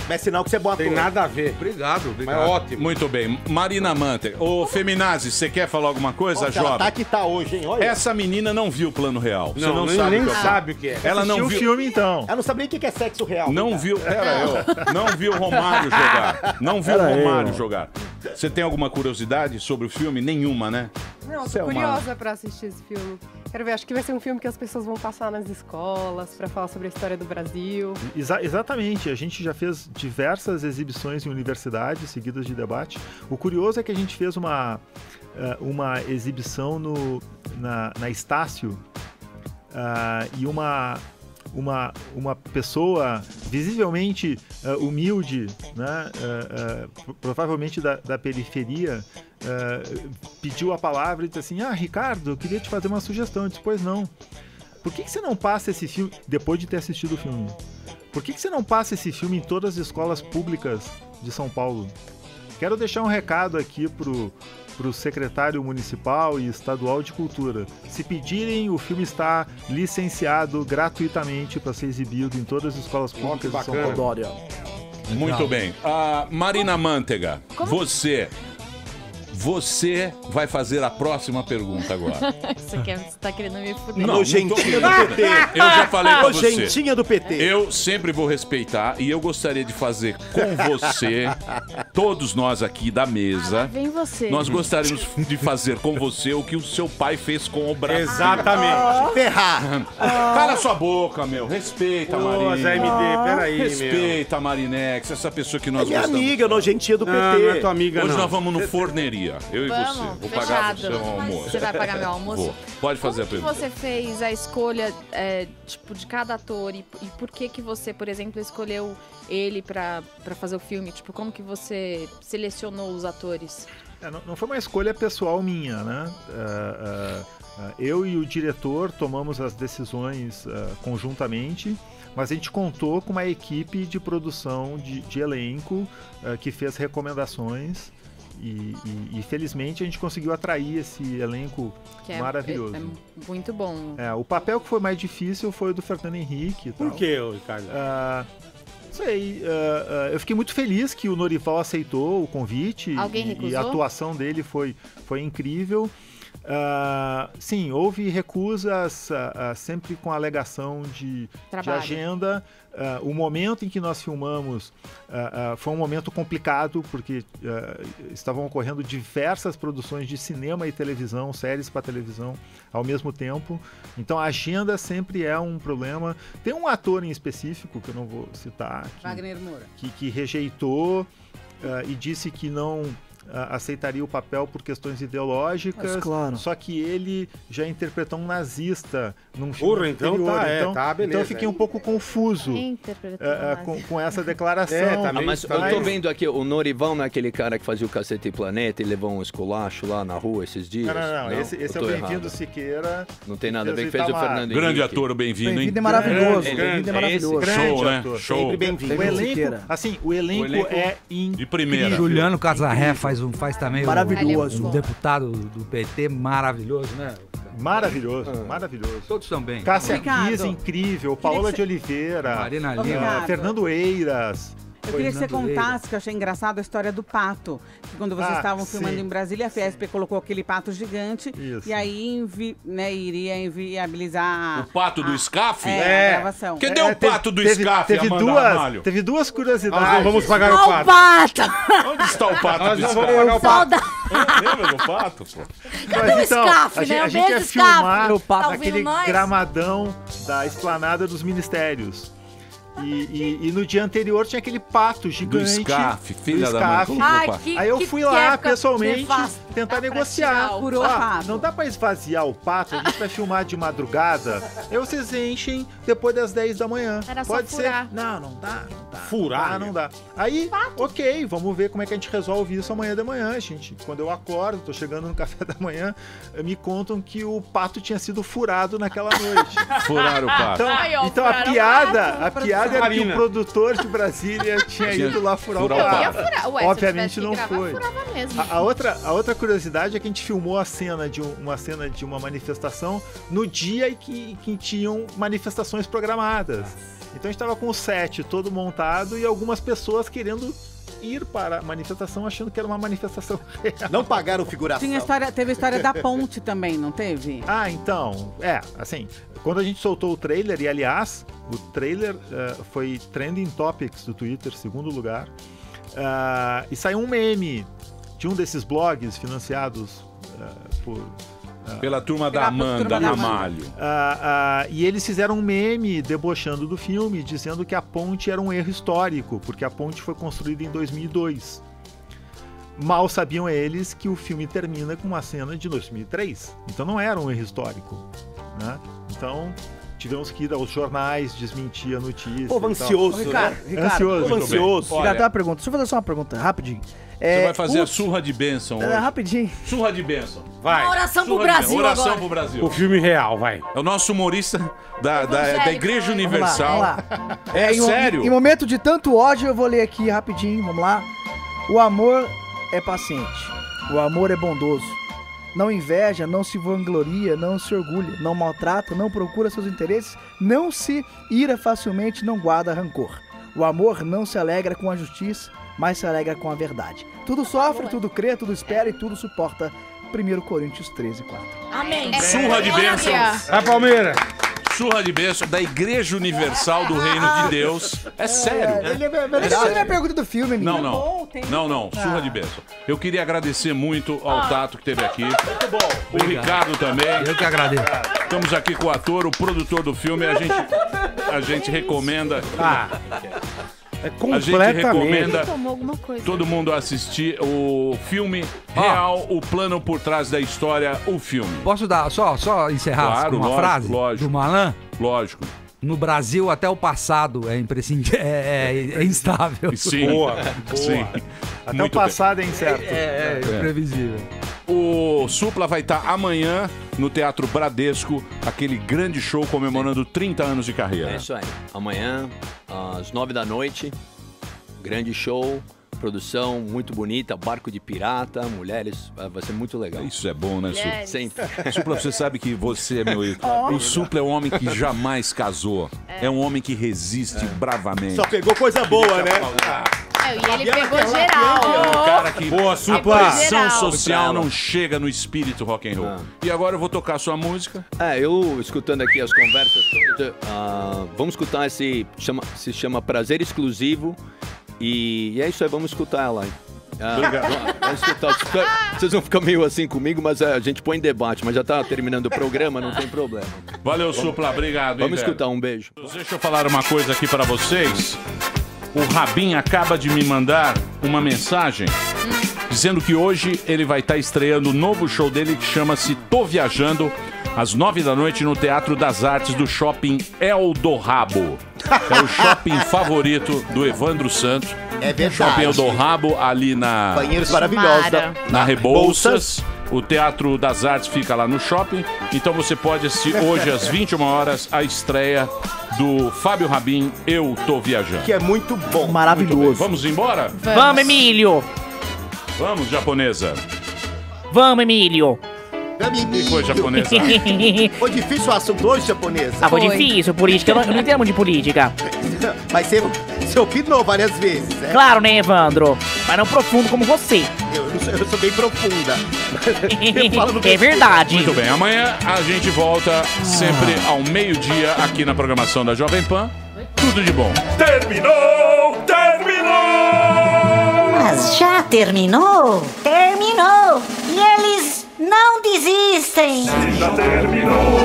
Mas é sinal que você é bom ator. Tem nada a ver. Obrigado. Mas é ótimo. Muito bem. Marina Manter. Ô, Feminazi, você quer falar alguma coisa, Nossa, ela jovem? tá que tá hoje, hein? Olha. Essa menina não viu o Plano Real. Você não nem sabe nem o que é. sabe o que é. Ela não Assistiu o viu. filme, então. Ela não sabe nem o que é sexo real. Não cara. viu. Não viu o Romário jogar. Não viu o Romário jogar. Você tem alguma curiosidade sobre o filme? Nenhuma, né? Não, Você tô é uma- curiosa pra assistir esse filme. Quero ver, acho que vai ser um filme que as pessoas vão passar nas escolas pra falar sobre a história do Brasil. Exatamente, a gente já fez diversas exibições em universidades seguidas de debate. O curioso é que a gente fez uma exibição na Estácio e uma pessoa visivelmente humilde, né, provavelmente da periferia, pediu a palavra e disse assim: Ricardo, eu queria te fazer uma sugestão. Eu disse: pois não. Por que você não passa esse filme, depois de ter assistido o filme, por que você não passa esse filme em todas as escolas públicas de São Paulo? Quero deixar um recado aqui pro secretário municipal e estadual de cultura. Se pedirem, o filme está licenciado gratuitamente para ser exibido em todas as escolas públicas de São Paulo. Muito bem. Marina Mantega, você vai fazer a próxima pergunta agora. Você tá querendo me fuder. Não, nojentinha do PT. Eu já falei pra você. Nojentinha do PT. Eu sempre vou respeitar e eu gostaria de fazer com você, todos nós aqui da mesa. Vem você. Nós gostaríamos de fazer com você o que o seu pai fez com o Brasil. Exatamente. Ferrar. Cala sua boca, meu. Respeita a Marina. Zé MD, peraí, Respeita a Marinex, essa pessoa que nós Minha gostamos. amiga, nojentinha do PT. Não é tua amiga, Hoje não. nós vamos no Forneria. Eu e você. Vou pagar o fechado. seu almoço. Você vai pagar meu almoço? Vou. Pode fazer a Como que pergunta. você fez a escolha, tipo, de cada ator e por que você, por exemplo, escolheu ele pra fazer o filme? Tipo, como que você selecionou os atores? Não foi uma escolha pessoal minha, né? Eu e o diretor tomamos as decisões conjuntamente, mas a gente contou com uma equipe de produção de elenco que fez recomendações e felizmente a gente conseguiu atrair esse elenco maravilhoso. É muito bom. O papel que foi mais difícil foi o do Fernando Henrique. Por que, Ricardo? Não sei, eu fiquei muito feliz que o Norival aceitou o convite. Alguém recusou? E a atuação dele foi incrível. Sim, houve recusas sempre com alegação de agenda. O momento em que nós filmamos foi um momento complicado, porque estavam ocorrendo diversas produções de cinema e televisão, séries para televisão ao mesmo tempo. Então a agenda sempre é um problema. Tem um ator em específico, que eu não vou citar, Wagner Moura, que rejeitou e disse que não aceitaria o papel por questões ideológicas. Mas, claro. Só que ele já interpretou um nazista num filme então anterior. beleza. Então eu fiquei um pouco confuso com essa declaração. Mas eu tô vendo aqui, o Norival não é aquele cara que fazia o Cacete e Planeta e levou um esculacho lá na rua esses dias? Não. Esse é o Bem-vindo Siqueira. Não tem nada a ver que fez o Fernando Henrique. Grande ator, bem-vindo, hein? Bem-vindo é maravilhoso. Bem-vindo é maravilhoso. Show, né? Ator. Show. Sempre bem-vindo. O elenco é de primeira. Juliano Casarré faz também maravilhoso. um deputado do PT maravilhoso, né? Maravilhoso. Todos estão bem. Cássia Kiss, incrível. Paola de Oliveira. Marina Lima. Fernando Eiras. Eu queria que você contasse, que eu achei engraçado a história do pato. Que quando vocês estavam filmando em Brasília, a Fiesp colocou aquele pato gigante. Isso. E aí iria inviabilizar o pato do SCAF? A gravação. Cadê o pato do SCAF, Amanda Ramalho? Teve duas curiosidades. Nós não vamos pagar o Olha pato. o pato! Onde está o pato Nós do não SCAF? vamos pagar o pato. Lembra do pato, pô? Cadê o SCAF, né? A O gente ia mesmo filmar SCAF. Tá ouvindo aquele nós? gramadão da esplanada dos ministérios. E no dia anterior tinha aquele pato gigante. Do SCAF, filha do da mãe. SCAF. Ai, Aí eu fui lá pessoalmente tentar Dá pra negociar. tirar o Furou o pato. Não dá pra esvaziar o pato, a gente vai filmar de madrugada. Aí vocês enchem depois das 10 da manhã. Era só Pode furar. ser? Não dá. Furar? Não dá. Aí, ok, vamos ver como é que a gente resolve isso amanhã de manhã, gente. Quando eu acordo, tô chegando no café da manhã, me contam que o pato tinha sido furado naquela noite. Furaram o pato. Então a piada era que o produtor de Brasília tinha ido lá furar o Eu ia pato. furar. Ué, Obviamente se eu não tivesse que foi. gravar, furava mesmo. A outra curiosidade é que a gente filmou a cena de uma manifestação no dia em que tinham manifestações programadas. Então a gente estava com o set todo montado e algumas pessoas querendo ir para a manifestação achando que era uma manifestação real. Não pagaram figuração. Teve a história da ponte também, não teve? Então, assim, quando a gente soltou o trailer, e aliás, o trailer foi trending topics do Twitter, segundo lugar, e saiu um meme de um desses blogs financiados pela turma da Amanda Ramalho. E eles fizeram um meme debochando do filme, dizendo que a ponte era um erro histórico, porque a ponte foi construída em 2002. Mal sabiam eles que o filme termina com uma cena de 2003. Então não era um erro histórico, né? Então tivemos que ir aos jornais, desmentir a notícia. Povo ansioso, Ricardo, Ansioso. Ricardo, tem uma pergunta. Deixa eu fazer só uma pergunta, rapidinho. Você vai fazer a surra de bênção hoje. Rapidinho. Surra de bênção. Vai. Uma oração pro Surra de Brasil bênção. Oração agora. pro Brasil. O filme real, vai. É o nosso humorista da Igreja Universal. Vamos lá. Sério? Em momento de tanto ódio, eu vou ler aqui rapidinho, vamos lá. O amor é paciente. O amor é bondoso. Não inveja, não se vangloria, não se orgulha, não maltrata, não procura seus interesses, não se ira facilmente, não guarda rancor. O amor não se alegra com a justiça, mas se alegra com a verdade. Tudo sofre, tudo crê, tudo espera e tudo suporta. 1 Coríntios 13:4. Amém. Surra de bênçãos. Vai, Palmeiras. Surra de bênção da Igreja Universal do Reino de Deus. É sério. Essa não é a pergunta do filme, menino. Não. Surra de bênção. Eu queria agradecer muito ao Tato que esteve aqui. Muito bom. O Ricardo também. Eu que agradeço. Estamos aqui com o ator, o produtor do filme. A gente recomenda. A gente recomenda todo mundo assistir o filme real, o plano por trás da história, o filme. Posso dar, só encerrar com uma frase do Malan? Lógico. No Brasil, até o passado é imprescindível, é instável. Sim, sim. Até Muito o passado bem. é incerto. É imprevisível. O Supla vai estar amanhã no Teatro Bradesco, aquele grande show comemorando 30 anos de carreira. É isso aí. Amanhã, às 9 da noite, grande show, produção muito bonita, barco de pirata, mulheres, vai ser muito legal. Isso é bom, né, Supla? Sempre. Supla, você sabe que você é meu ídolo. O Supla é um homem que jamais casou. É um homem que resiste bravamente. Só pegou coisa boa, né? E ele pegou geral. Um cara que Boa, a Supla. pressão social não chega no espírito rock and roll. E agora eu vou tocar a sua música. Eu escutando aqui as conversas todas, vamos escutar se chama Prazer Exclusivo. E é isso aí, vamos escutar ela aí. Vamos escutar. Vocês vão ficar meio assim comigo, mas a gente põe em debate, mas já tá terminando o programa, não tem problema. Valeu, Supla, obrigado. Vamos escutar, um beijo. Deixa eu falar uma coisa aqui pra vocês. O Rabin acaba de me mandar uma mensagem dizendo que hoje ele vai estar estreando um novo show dele que chama-se Tô Viajando, às 9 da noite no Teatro das Artes do Shopping Eldorado. É o shopping favorito do Evandro Santos. É verdade. Shopping Eldorado, ali na... Banheiros maravilhosos. Na Rebouças. O Teatro das Artes fica lá no shopping. Então você pode assistir hoje às 21 horas a estreia do Fábio Rabin, Eu Tô Viajando. Que é muito bom. Maravilhoso. Vamos embora? Vamos, Emílio. Vamos, japonesa. Vamos, Emílio. O que foi, japonesa? Foi difícil o assunto hoje, japonesa? Foi difícil, política. Eu não entendo muito de política. Mas você opinou várias vezes, né? Claro, né, Evandro? Mas não profundo como você. Eu sou bem profunda. Eu falo no É verdade. Muito bem, amanhã a gente volta sempre ao meio-dia aqui na programação da Jovem Pan. Tudo de bom. Terminou! Terminou! Mas já terminou? Terminou! E eles não desistem! Se já terminou,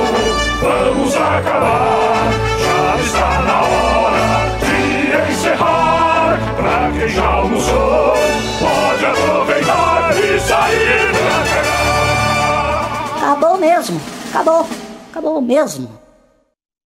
vamos acabar. Já está na hora de encerrar. Pra quem já almoçou, pode aproveitar e sair pra cá. Acabou mesmo! Acabou! Acabou mesmo!